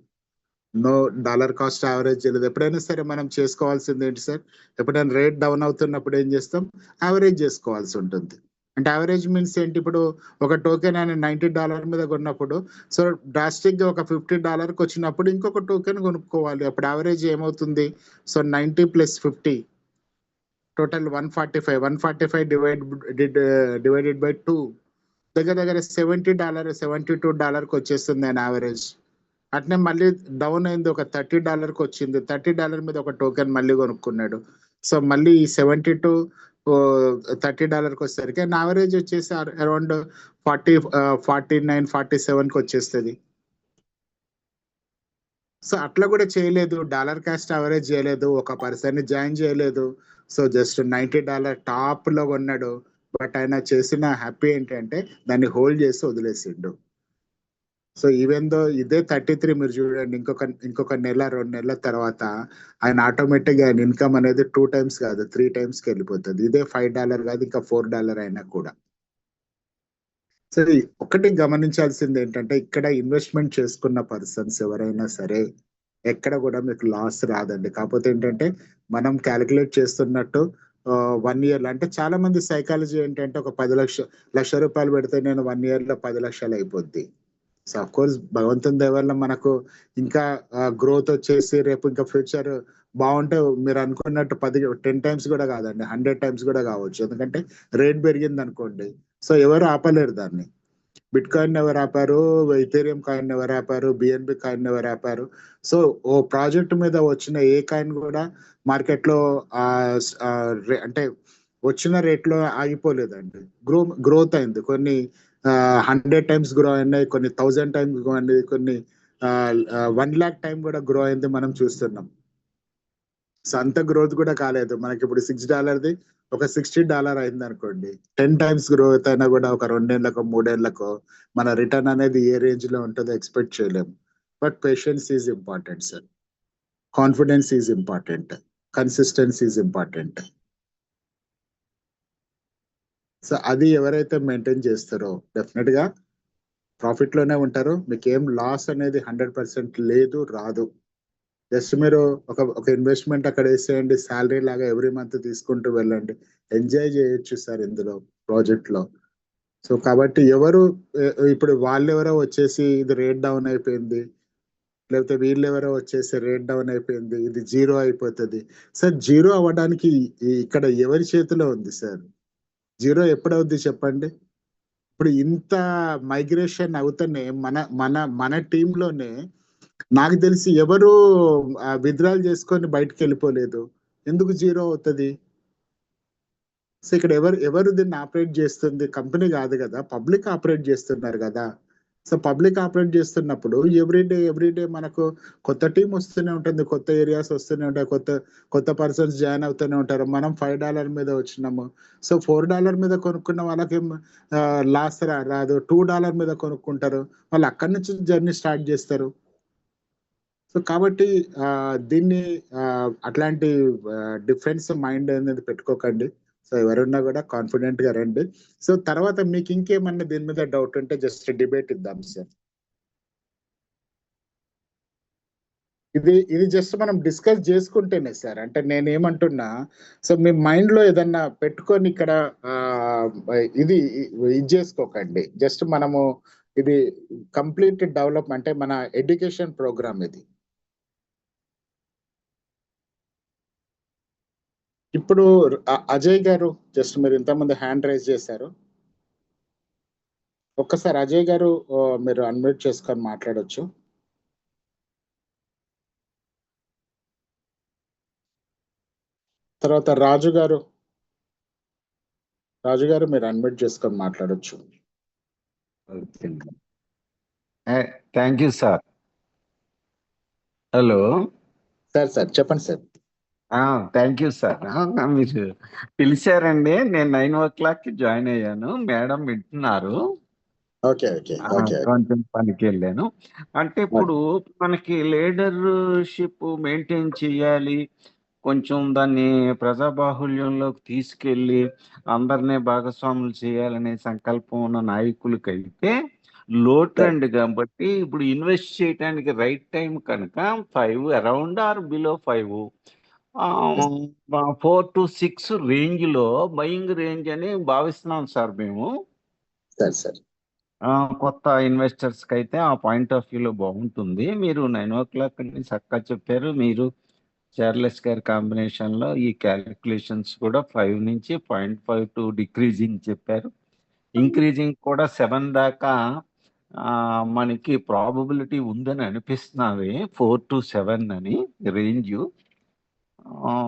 Speaker 1: నో డాలర్ కాస్ట్ యావరేజ్ చేయలేదు. ఎప్పుడైనా సరే మనం చేసుకోవాల్సింది ఏంటి సార్? ఎప్పుడైనా రేట్ డౌన్ అవుతున్నప్పుడు ఏం చేస్తాం? యావరేజ్ చేసుకోవాల్సి ఉంటుంది. అంటే యావరేజ్ మీన్స్ ఏంటి? ఇప్పుడు ఒక టోకెన్ ఆయన $90 మీద కొన్నప్పుడు సో డ్రాస్టిక్ గా ఒక $50 వచ్చినప్పుడు ఇంకొక టోకెన్ కొనుక్కోవాలి. అప్పుడు యావరేజ్ ఏమవుతుంది? So 90 + 50 total 145. 145 డివైడెడ్ బై 2 దగ్గర $70 $72 వచ్చేస్తుంది ఆయన యావరేజ్. అట్నే మళ్ళీ డౌన్ అయింది, ఒక $30 వచ్చింది. $30 మీద ఒక టోకెన్ మళ్ళీ కొనుక్కున్నాడు. సో మళ్ళీ ఈ 72 $30 వచ్చేసరికి యావరేజ్ వచ్చేసి అరౌండ్ 49 47 వచ్చేస్తుంది. సో అట్లా కూడా చేయలేదు, డాలర్ కాస్ట్ యావరేజ్ చేయలేదు, ఒక పర్సన్ ని జాయిన్ చేయలేదు. సో జస్ట్ $90 టాప్ లో కొన్నాడు. బట్ ఆయన చేసిన హ్యాపీ ఏంటంటే దాన్ని హోల్డ్ చేసి వదిలేసిండు. సో ఈవెన్ దో ఇదే 33 మీరు చూడండి, ఇంకొక నెల 2 నెలల తర్వాత ఆయన ఆటోమేటిక్ గా ఆయన ఇన్కమ్ అనేది 2 times కాదు 3 times కి వెళ్ళిపోతుంది. ఇదే $5 కాదు, ఇంకా $4 అయినా కూడా. సో ఒకటి గమనించాల్సింది ఏంటంటే ఇక్కడ ఇన్వెస్ట్మెంట్ చేసుకున్న పర్సన్స్ ఎవరైనా సరే ఎక్కడ కూడా మీకు లాస్ రాదండి. కాకపోతే ఏంటంటే మనం క్యాలిక్యులేట్ చేస్తున్నట్టు 1 year అంటే చాలా మంది సైకాలజీ ఏంటంటే ఒక 10 లక్ష రూపాయలు పెడితే నేను 1 year లో 10 లక్షలు అయిపోద్ది. సో అఫ్ కోర్స్ భగవంతుని దయ వల్ల మనకు ఇంకా గ్రోత్ వచ్చేసి రేపు ఇంకా ఫ్యూచర్ బాగుంటే మీరు అనుకున్నట్టు 10 times కూడా కాదండి, 100 times కూడా కావచ్చు. ఎందుకంటే రేట్ పెరిగింది అనుకోండి, సో ఎవరు ఆపలేరు దాన్ని. బిట్ కాయిన్ ఎవరు ఆపారు? ఇథేరియం కాయిన్ ఎవరు ఆపారు? BNB కాయిన్ ఎవరు ఆపారు? సో ఓ ప్రాజెక్ట్ మీద వచ్చిన ఏ కాయిన్ కూడా మార్కెట్ లో అంటే వచ్చిన రేట్ లో ఆగిపోలేదండి. గ్రోత్ అయింది. కొన్ని 100 times గ్రో అయినాయి, కొన్ని 1000 times గ్రో అయింది, కొన్ని 1 lakh time కూడా గ్రో అయింది మనం చూస్తున్నాం. సో అంత గ్రోత్ కూడా కాలేదు. మనకి ఇప్పుడు $6ది ఒక $60 అయింది అనుకోండి, 10 times గ్రోత్ అయినా కూడా ఒక 2 ఏళ్లకో 3 ఏళ్లకో మన రిటర్న్ అనేది ఏ రేంజ్ లో ఉంటుందో ఎక్స్పెక్ట్ చేయలేము. But patience is important sir, confidence is important, consistency is important. So అది ఎవరైతే మెయింటైన్ చేస్తారో డెఫినెట్ గా ప్రాఫిట్ లోనే ఉంటారు. మీకు ఏం లాస్ అనేది 100% లేదు, రాదు. జస్ట్ మీరు ఒక ఇన్వెస్ట్మెంట్ అక్కడ వేసేయండి, శాలరీ లాగా ఎవ్రీ మంత్ తీసుకుంటూ వెళ్ళండి, ఎంజాయ్ చేయొచ్చు సార్ ఇందులో ప్రాజెక్ట్ లో. సో కాబట్టి ఇప్పుడు వాళ్ళెవరో వచ్చేసి ఇది రేట్ డౌన్ అయిపోయింది, లేకపోతే వీళ్ళెవరో వచ్చేసి రేట్ డౌన్ అయిపోయింది, ఇది జీరో అయిపోతుంది. సార్ జీరో అవ్వడానికి ఇక్కడ ఎవరి చేతిలో ఉంది సార్? జీరో ఎప్పుడవుద్ది చెప్పండి? ఇప్పుడు ఇంత మైగ్రేషన్ అవుతూనే మన మన మన టీంలోనే నాకు తెలిసి ఎవరు విత్డ్రాల్ చేసుకొని బయటకు వెళ్ళిపోలేదు. ఎందుకు జీరో అవుతుంది? సో ఇక్కడ ఎవరు దీన్ని ఆపరేట్ చేస్తుంది? కంపెనీ కాదు కదా, పబ్లిక్ ఆపరేట్ చేస్తున్నారు కదా. సో పబ్లిక్ ఆపరేట్ చేస్తున్నప్పుడు ఎవ్రీడే మనకు కొత్త టీం వస్తూనే ఉంటుంది, కొత్త ఏరియాస్ వస్తూనే ఉంటాయి, కొత్త పర్సన్స్ జాయిన్ అవుతూనే ఉంటారు. మనం $5 మీద వచ్చినాము. సో $4 మీద కొనుక్కున్న వాళ్ళకి లాస్ రాదు, $2 మీద కొనుక్కుంటారు, వాళ్ళు అక్కడి నుంచి జర్నీ స్టార్ట్ చేస్తారు. సో కాబట్టి దీన్ని అట్లాంటి డిఫరెన్స్ మైండ్ అనేది పెట్టుకోకండి. సో ఎవరున్నా కూడా కాన్ఫిడెంట్ గా రండి. సో తర్వాత మీకు ఇంకేమన్నా దీని మీద డౌట్ ఉంటే జస్ట్ డిబేట్ ఇద్దాం సార్. ఇది జస్ట్ మనం డిస్కస్ చేసుకుంటేనే సార్. అంటే నేను ఏమంటున్నా, సో మీ మైండ్ లో ఏదన్నా పెట్టుకొని ఇక్కడ ఇది చేసుకోకండి. జస్ట్ మనము ఇది కంప్లీట్ డెవలప్ అంటే మన ఎడ్యుకేషన్ ప్రోగ్రామ్ ఇది. ఇప్పుడు అజయ్ గారు జస్ట్ మీరు ఇంతమంది హ్యాండ్ రైజ్ చేశారు. ఒక్కసారి అజయ్ గారు మీరు అన్మ్యూట్ చేసుకొని మాట్లాడొచ్చు. తర్వాత రాజు గారు మీరు అన్మ్యూట్ చేసుకొని మాట్లాడొచ్చు.
Speaker 3: Thank you sir. Hello
Speaker 1: sir చెప్పండి సార్.
Speaker 3: Thank you sir. మీరు పిలిచారండి, నేను 9 o'clock జాయిన్ అయ్యాను. మేడం వింటున్నారు. కొంచెం పనికి వెళ్ళాను. అంటే ఇప్పుడు మనకి లీడర్షిప్ మెయింటైన్ చేయాలి, కొంచెం దాన్ని ప్రజాబాహుల్యంలోకి తీసుకెళ్ళి అందరినీ భాగస్వాములు చేయాలనే సంకల్పం ఉన్న నాయకులకైతే లోటు అండి. కాబట్టి ఇప్పుడు ఇన్వెస్ట్ చేయడానికి రైట్ టైం కనుక 5 around or below 5 4 to 6 range లో బయింగ్ రేంజ్ అని భావిస్తున్నాం సార్ మేము. కొత్త ఇన్వెస్టర్స్ కి అయితే ఆ పాయింట్ ఆఫ్ వ్యూలో బాగుంటుంది. మీరు 9 o'clock అని చక్కగా చెప్పారు. మీరు చార్లెస్ గారి కాంబినేషన్ లో ఈ క్యాలిక్యులేషన్స్ కూడా 5 నుంచి 0.5 to డిక్రీజింగ్ చెప్పారు. ఇంక్రీజింగ్ కూడా 7 దాకా మనకి ప్రాబబిలిటీ ఉందని అనిపిస్తున్నది. 4 to 7 అని రేంజ్.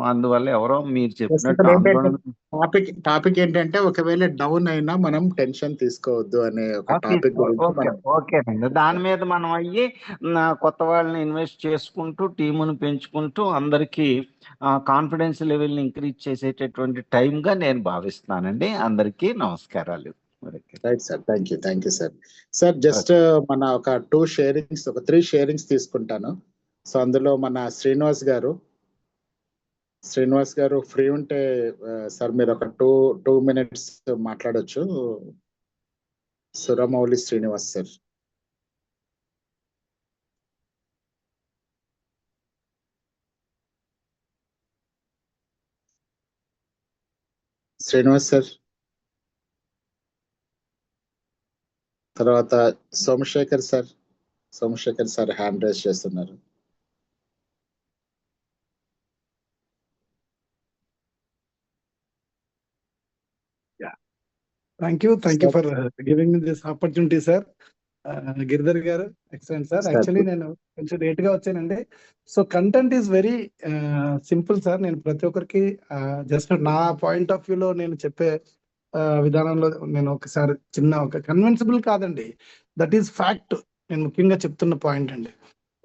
Speaker 3: అందువల్ల ఎవరో మీరు చెప్పినట్టు
Speaker 1: టాపిక్ ఏంటంటే ఒకవేళ డౌన్ అయినా మనం టెన్షన్ తీసుకోవద్దు అనే ఒక టాపిక్.
Speaker 3: ఓకేనండి. దాని మీద మనం అయ్యి కొత్త వాళ్ళని ఇన్వెస్ట్ చేసుకుంటూ టీమును పెంచుకుంటూ అందరికీ కాన్ఫిడెన్స్ లెవెల్ని ఇంక్రీజ్ చేసేటటువంటి టైంగా నేను భావిస్తున్నానండి. అందరికీ నమస్కారాలు.
Speaker 1: Right sir, thank you sir. Sir just మన ఒక 3 షేరింగ్స్ తీసుకుంటాను. సో అందులో మన శ్రీనివాస్ గారు ఫ్రీ ఉంటే సార్ మీరు ఒక 2 minutes మాట్లాడొచ్చు. సురమౌళి శ్రీనివాస్ సార్. శ్రీనివాస్ సార్. తర్వాత సోమశేఖర్ సార్ హ్యాండ్ రైజ్ చేస్తున్నారు.
Speaker 4: Thank you for giving me this opportunity, sir. Giridhar గారు ఎక్సలెంట్ సార్. యాక్చువల్లీ నేను కొంచెం లేట్ గా వచ్చానండి. So content is very simple sir. నేను ప్రతి ఒక్కరికి జస్ట్ నా పాయింట్ ఆఫ్ వ్యూలో నేను చెప్పే విధానంలో నేను ఒకసారి ఒక కన్విన్సిబుల్ కాదండి, దట్ ఈస్ ఫ్యాక్ట్. నేను ముఖ్యంగా చెప్తున్న పాయింట్ అండి.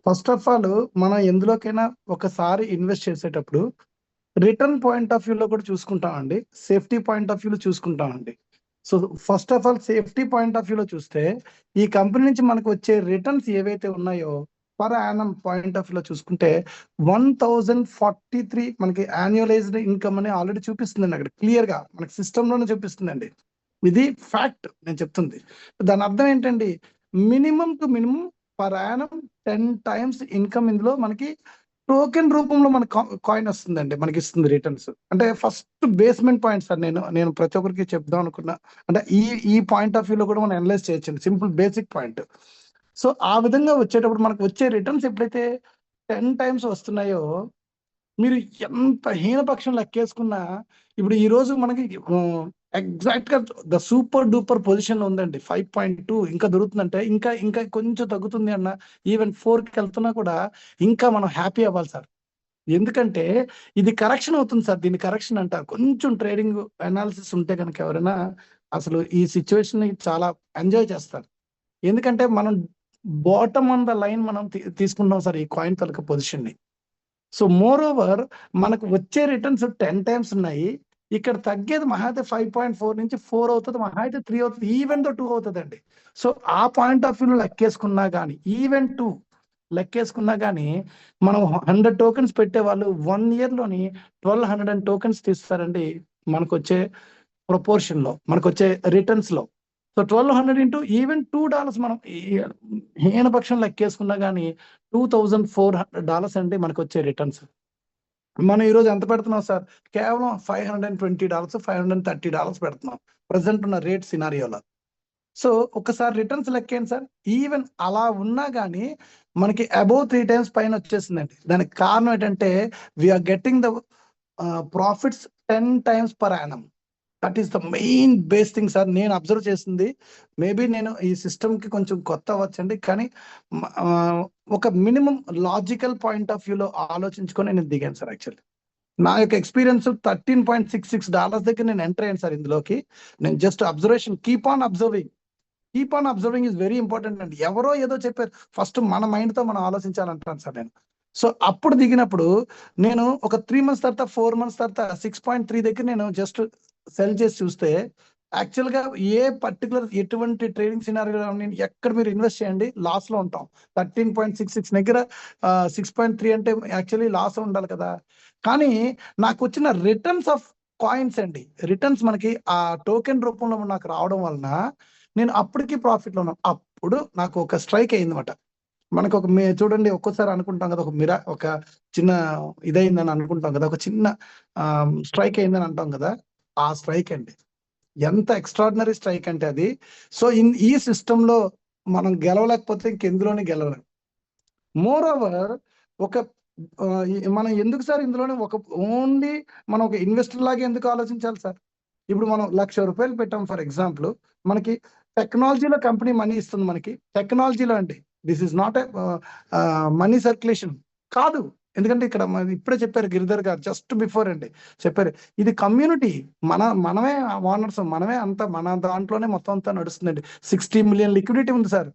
Speaker 4: ఫస్ట్ ఆఫ్ ఆల్ మనం ఎందులోకైనా ఒకసారి ఇన్వెస్ట్ చేసేటప్పుడు రిటర్న్ పాయింట్ ఆఫ్ వ్యూలో కూడా చూసుకుంటామండి, సేఫ్టీ పాయింట్ ఆఫ్ వ్యూలో చూసుకుంటామండి. So first of all safety point of వ్యూలో చూస్తే ఈ కంపెనీ నుంచి మనకు వచ్చే రిటర్న్స్ ఏవైతే ఉన్నాయో పర్ యానం పాయింట్ ఆఫ్ వ్యూలో చూసుకుంటే 1043 మనకి యాన్యువలైజ్డ్ ఇన్కమ్ అని ఆల్రెడీ చూపిస్తుందండి. అక్కడ క్లియర్ గా మనకి సిస్టమ్ లోనే చూపిస్తుందండి. ఇది ఫ్యాక్ట్ నేను చెప్తుంది. దాని అర్థం ఏంటండి, minimum to minimum per annum 10 times income ఇందులో మనకి టోకెన్ రూపంలో మన కాయిన్ వస్తుందండి, మనకి ఇస్తుంది రిటర్న్స్. అంటే ఫస్ట్ బేస్మెంట్ పాయింట్ సార్. నేను ప్రతి ఒక్కరికి చెప్దాం అనుకున్నా, అంటే ఈ పాయింట్ ఆఫ్ వ్యూలో కూడా మనం అనలైజ్ చేయొచ్చండి, సింపుల్ బేసిక్ పాయింట్. సో ఆ విధంగా వచ్చేటప్పుడు మనకు వచ్చే రిటర్న్స్ ఎప్పుడైతే 10 times వస్తున్నాయో మీరు ఎంత హీనపక్షం లెక్కేసుకున్నా ఇప్పుడు ఈ రోజు మనకి ఎగ్జాక్ట్ గా ద సూపర్ డూపర్ పొజిషన్ లో ఉందండి. 5.2 ఇంకా దొరుకుతుందంటే ఇంకా ఇంకా కొంచెం తగ్గుతుంది అన్న, ఈవెన్ 4కి వెళ్తున్నా కూడా ఇంకా మనం హ్యాపీ అవ్వాలి సార్. ఎందుకంటే ఇది కరెక్షన్ అవుతుంది సార్. దీన్ని కరెక్షన్ అంటారు. కొంచెం ట్రేడింగ్ అనాలిసిస్ ఉంటే కనుక ఎవరైనా అసలు ఈ సిచ్యువేషన్ ని చాలా ఎంజాయ్ చేస్తారు. ఎందుకంటే మనం బాటమ్ ఆన్ ద లైన్ మనం తీసుకుంటాం సార్ ఈ కాయిన్ తాలూకా పొజిషన్ ని. సో మోర్ ఓవర్ మనకు వచ్చే రిటర్న్స్ 10 టైమ్స్ ఉన్నాయి. ఇక్కడ తగ్గేది మహా అయితే 5.4 నుంచి 4 అవుతుంది, మహా అయితే 3 అవుతుంది, ఈవెన్ తో 2 అవుతుందండి. సో ఆ పాయింట్ ఆఫ్ వ్యూ లెక్కేసుకున్నా కానీ, ఈవెన్ 2 లెక్కేసుకున్నా కానీ మనం 100 టోకెన్స్ పెట్టే వాళ్ళు 1 year లోని 1200 టోకెన్స్ తీస్తారండి మనకు వచ్చే ప్రపోర్షన్ లో, మనకు వచ్చే రిటర్న్స్ లో. సో 1200 ఇంటూ ఈవెన్ $2 మనం హీనపక్షం లెక్కేసుకున్నా కానీ $2,400 అండి మనకు వచ్చే రిటర్న్స్. మనం ఈరోజు ఎంత పెడుతున్నాం సార్? కేవలం $520, $530 పెడుతున్నాం ప్రజెంట్ ఉన్న రేట్ సినారియోలో. సో ఒకసారి రిటర్న్స్ లెక్కేయండి సార్. ఈవెన్ అలా ఉన్నా కానీ మనకి అబౌవ్ 3 times పైన వచ్చేసిందండి. దానికి కారణం ఏంటంటే we're getting the profits 10 times per annum. That is the main base thing sir. నేను అబ్జర్వ్ చేసింది, మేబీ నేను ఈ సిస్టమ్ కి కొంచెం కొత్త అవ్వచ్చండి, కానీ ఒక మినిమం లాజికల్ పాయింట్ ఆఫ్ వ్యూలో ఆలోచించుకొని నేను దిగాను సార్. యాక్చువల్లీ నా యొక్క ఎక్స్పీరియన్స్ $13.66 దగ్గర నేను ఎంటర్ అయ్యాను సార్ ఇందులోకి. నేను just observation, keep on observing is very important అండి. ఎవరో ఏదో చెప్పారు, ఫస్ట్ మన మైండ్ తో మనం ఆలోచించాలంటాను సార్ నేను. సో అప్పుడు దిగినప్పుడు నేను ఒక 3 months తర్వాత 4 months తర్వాత 6.3 దగ్గర నేను జస్ట్ సెల్ చేసి చూస్తే యాక్చువల్ గా ఏ పర్టికులర్ ఎటువంటి ట్రేడింగ్ సినారియో ఎక్కడ మీరు ఇన్వెస్ట్ చేయండి లాస్ లో ఉంటాం. 13.66 దగ్గర 6.3 అంటే యాక్చువల్లీ లాస్ ఉండాలి కదా. కానీ నాకు వచ్చిన రిటర్న్స్ ఆఫ్ కాయిన్స్ అండి, రిటర్న్స్ మనకి ఆ టోకెన్ రూపంలో నాకు రావడం వలన నేను అప్పటికి ప్రాఫిట్ లో ఉన్నాను. అప్పుడు నాకు ఒక స్ట్రైక్ అయిందన్నమాట. మనకు ఒక చూడండి, ఒక్కోసారి అనుకుంటాం కదా, ఒక చిన్న ఇదైందని అనుకుంటాం కదా, ఒక చిన్న స్ట్రైక్ అయిందని అంటాం కదా. ఆ స్ట్రైక్ అండి ఎంత ఎక్స్ట్రాడినరీ స్ట్రైక్ అంటే అది. సో ఈ సిస్టమ్ లో మనం గెలవలేకపోతే ఇంకెందులోనే గెలవలేం. మోర్ ఓవర్ ఒక మనం ఎందుకు సార్ ఇందులోనే ఓన్లీ మనం ఒక ఇన్వెస్టర్ లాగా ఎందుకు ఆలోచించాలి సార్? ఇప్పుడు మనం ₹1,00,000 పెట్టాం ఫర్ ఎగ్జాంపుల్, మనకి టెక్నాలజీలో కంపెనీ మనీ ఇస్తుంది మనకి. టెక్నాలజీలో అండి, this is not money circulation కాదు. ఎందుకంటే ఇక్కడ ఇప్పుడే చెప్పారు గిరిధర్ గారు, జస్ట్ బిఫోర్ అండి చెప్పారు, ఇది కమ్యూనిటీ, మనమే ఓనర్స్, మనమే అంతా, మన దాంట్లోనే మొత్తం అంతా నడుస్తుందండి. 60 million లిక్విడిటీ ఉంది సార్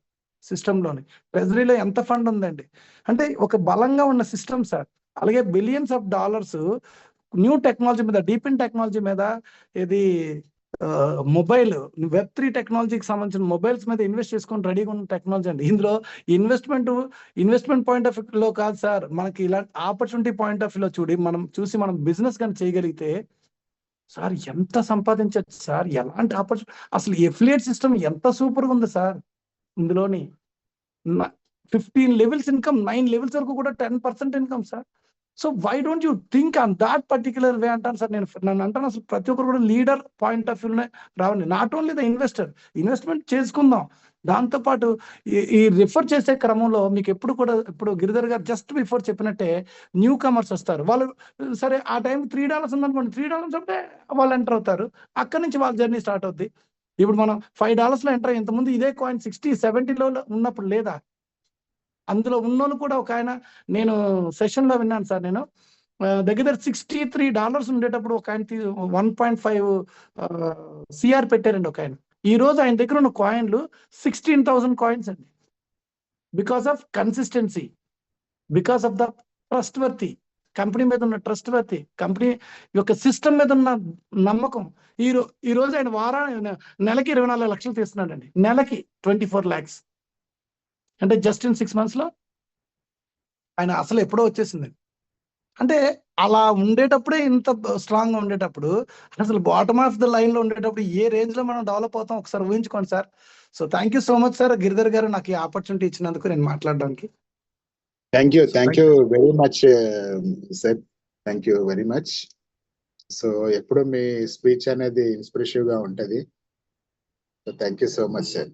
Speaker 4: సిస్టంలోని. ట్రెజరీలో ఎంత ఫండ్ ఉందండి అంటే ఒక బలంగా ఉన్న సిస్టమ్ సార్. అలాగే billions of dollars new technology మీద, డీప్ ఇన్ టెక్నాలజీ మీద, ఇది మొబైల్ Web3 టెక్నాలజీకి సంబంధించిన మొబైల్స్ మీద ఇన్వెస్ట్ చేసుకొని రెడీగా ఉన్న టెక్నాలజీ అండి. ఇందులో ఇన్వెస్ట్మెంట్ పాయింట్ ఆఫ్ వ్యూలో కాదు సార్, మనకి ఇలాంటి ఆపర్చునిటీ పాయింట్ ఆఫ్ వ్యూలో మనం బిజినెస్ కానీ చేయగలిగితే సార్ ఎంత సంపాదించవచ్చు సార్, ఎలాంటి ఆపర్చునిటీ. అసలు ఎఫిలియేట్ సిస్టమ్ ఎంత సూపర్గా ఉంది సార్. ఇందులోని 15 levels ఇన్కమ్, 9 levels వరకు కూడా 10% income sir. So why don't you think on that particular way అంటాను సార్. నన్ను అంటాను అసలు ప్రతి ఒక్కరు కూడా లీడర్ పాయింట్ ఆఫ్ వ్యూలోనే రావండి. నాట్ ఓన్లీ ద ఇన్వెస్ట్మెంట్ చేసుకుందాం, దాంతోపాటు ఈ రిఫర్ చేసే క్రమంలో మీకు ఎప్పుడు కూడా, ఇప్పుడు గిరిధర్ గారు జస్ట్ బిఫోర్ చెప్పినట్టే న్యూ కమర్స్ వస్తారు. వాళ్ళు సరే ఆ టైం $3 ఉందనుకోండి, $3 అంటే వాళ్ళు ఎంటర్ అవుతారు. అక్కడి నుంచి వాళ్ళ జర్నీ స్టార్ట్ అవుద్ది. ఇప్పుడు మనం $5 లో ఎంటర్ అయ్యి, ఇంతకుముందు ఇదే కాయిన్ 60, 70లో ఉన్నప్పుడు లేదా, అందులో ఉన్నోళ్ళు కూడా ఒక ఆయన, నేను సెషన్ లో విన్నాను సార్, నేను దగ్గర $63 ఉండేటప్పుడు ఒక ఆయన 1.5 CR పెట్టారండి ఒక ఆయన. ఈ రోజు ఆయన దగ్గర ఉన్న కాయిన్లు 16,000 కాయిన్స్ అండి. Because of consistency, because of the trustworthy, company మీద ఉన్న ట్రస్ట్ వర్తి, కంపెనీ యొక్క సిస్టమ్ మీద ఉన్న నమ్మకం. ఈ రోజు ఆయన నెలకి 24 లక్షలు తీస్తున్నాడండి, నెలకి 24 lakhs. అంటే జస్ట్ ఇన్ 6 months లో ఆయన అసలు ఎప్పుడో వచ్చేసింది. అంటే అలా ఉండేటప్పుడే ఇంత స్ట్రాంగ్ గా ఉండేటప్పుడు అసలు బాటమ్ ఆఫ్ ద లైన్ లో ఉండేటప్పుడు ఏ రేంజ్ లో మనం డెవలప్ అవుతాం ఒకసారి ఊహించుకోండి sir. So thank you so much sir Giridhar గారు, నాకు ఈ ఆపర్చునిటీ ఇచ్చినందుకు నేను మాట్లాడడానికి.
Speaker 1: Thank you very much sir, thank you very much. So ఎప్పుడు మీ స్పీచ్ అనేది ఇన్స్పిరేటివ్ గా ఉంటది. So thank you so much sir.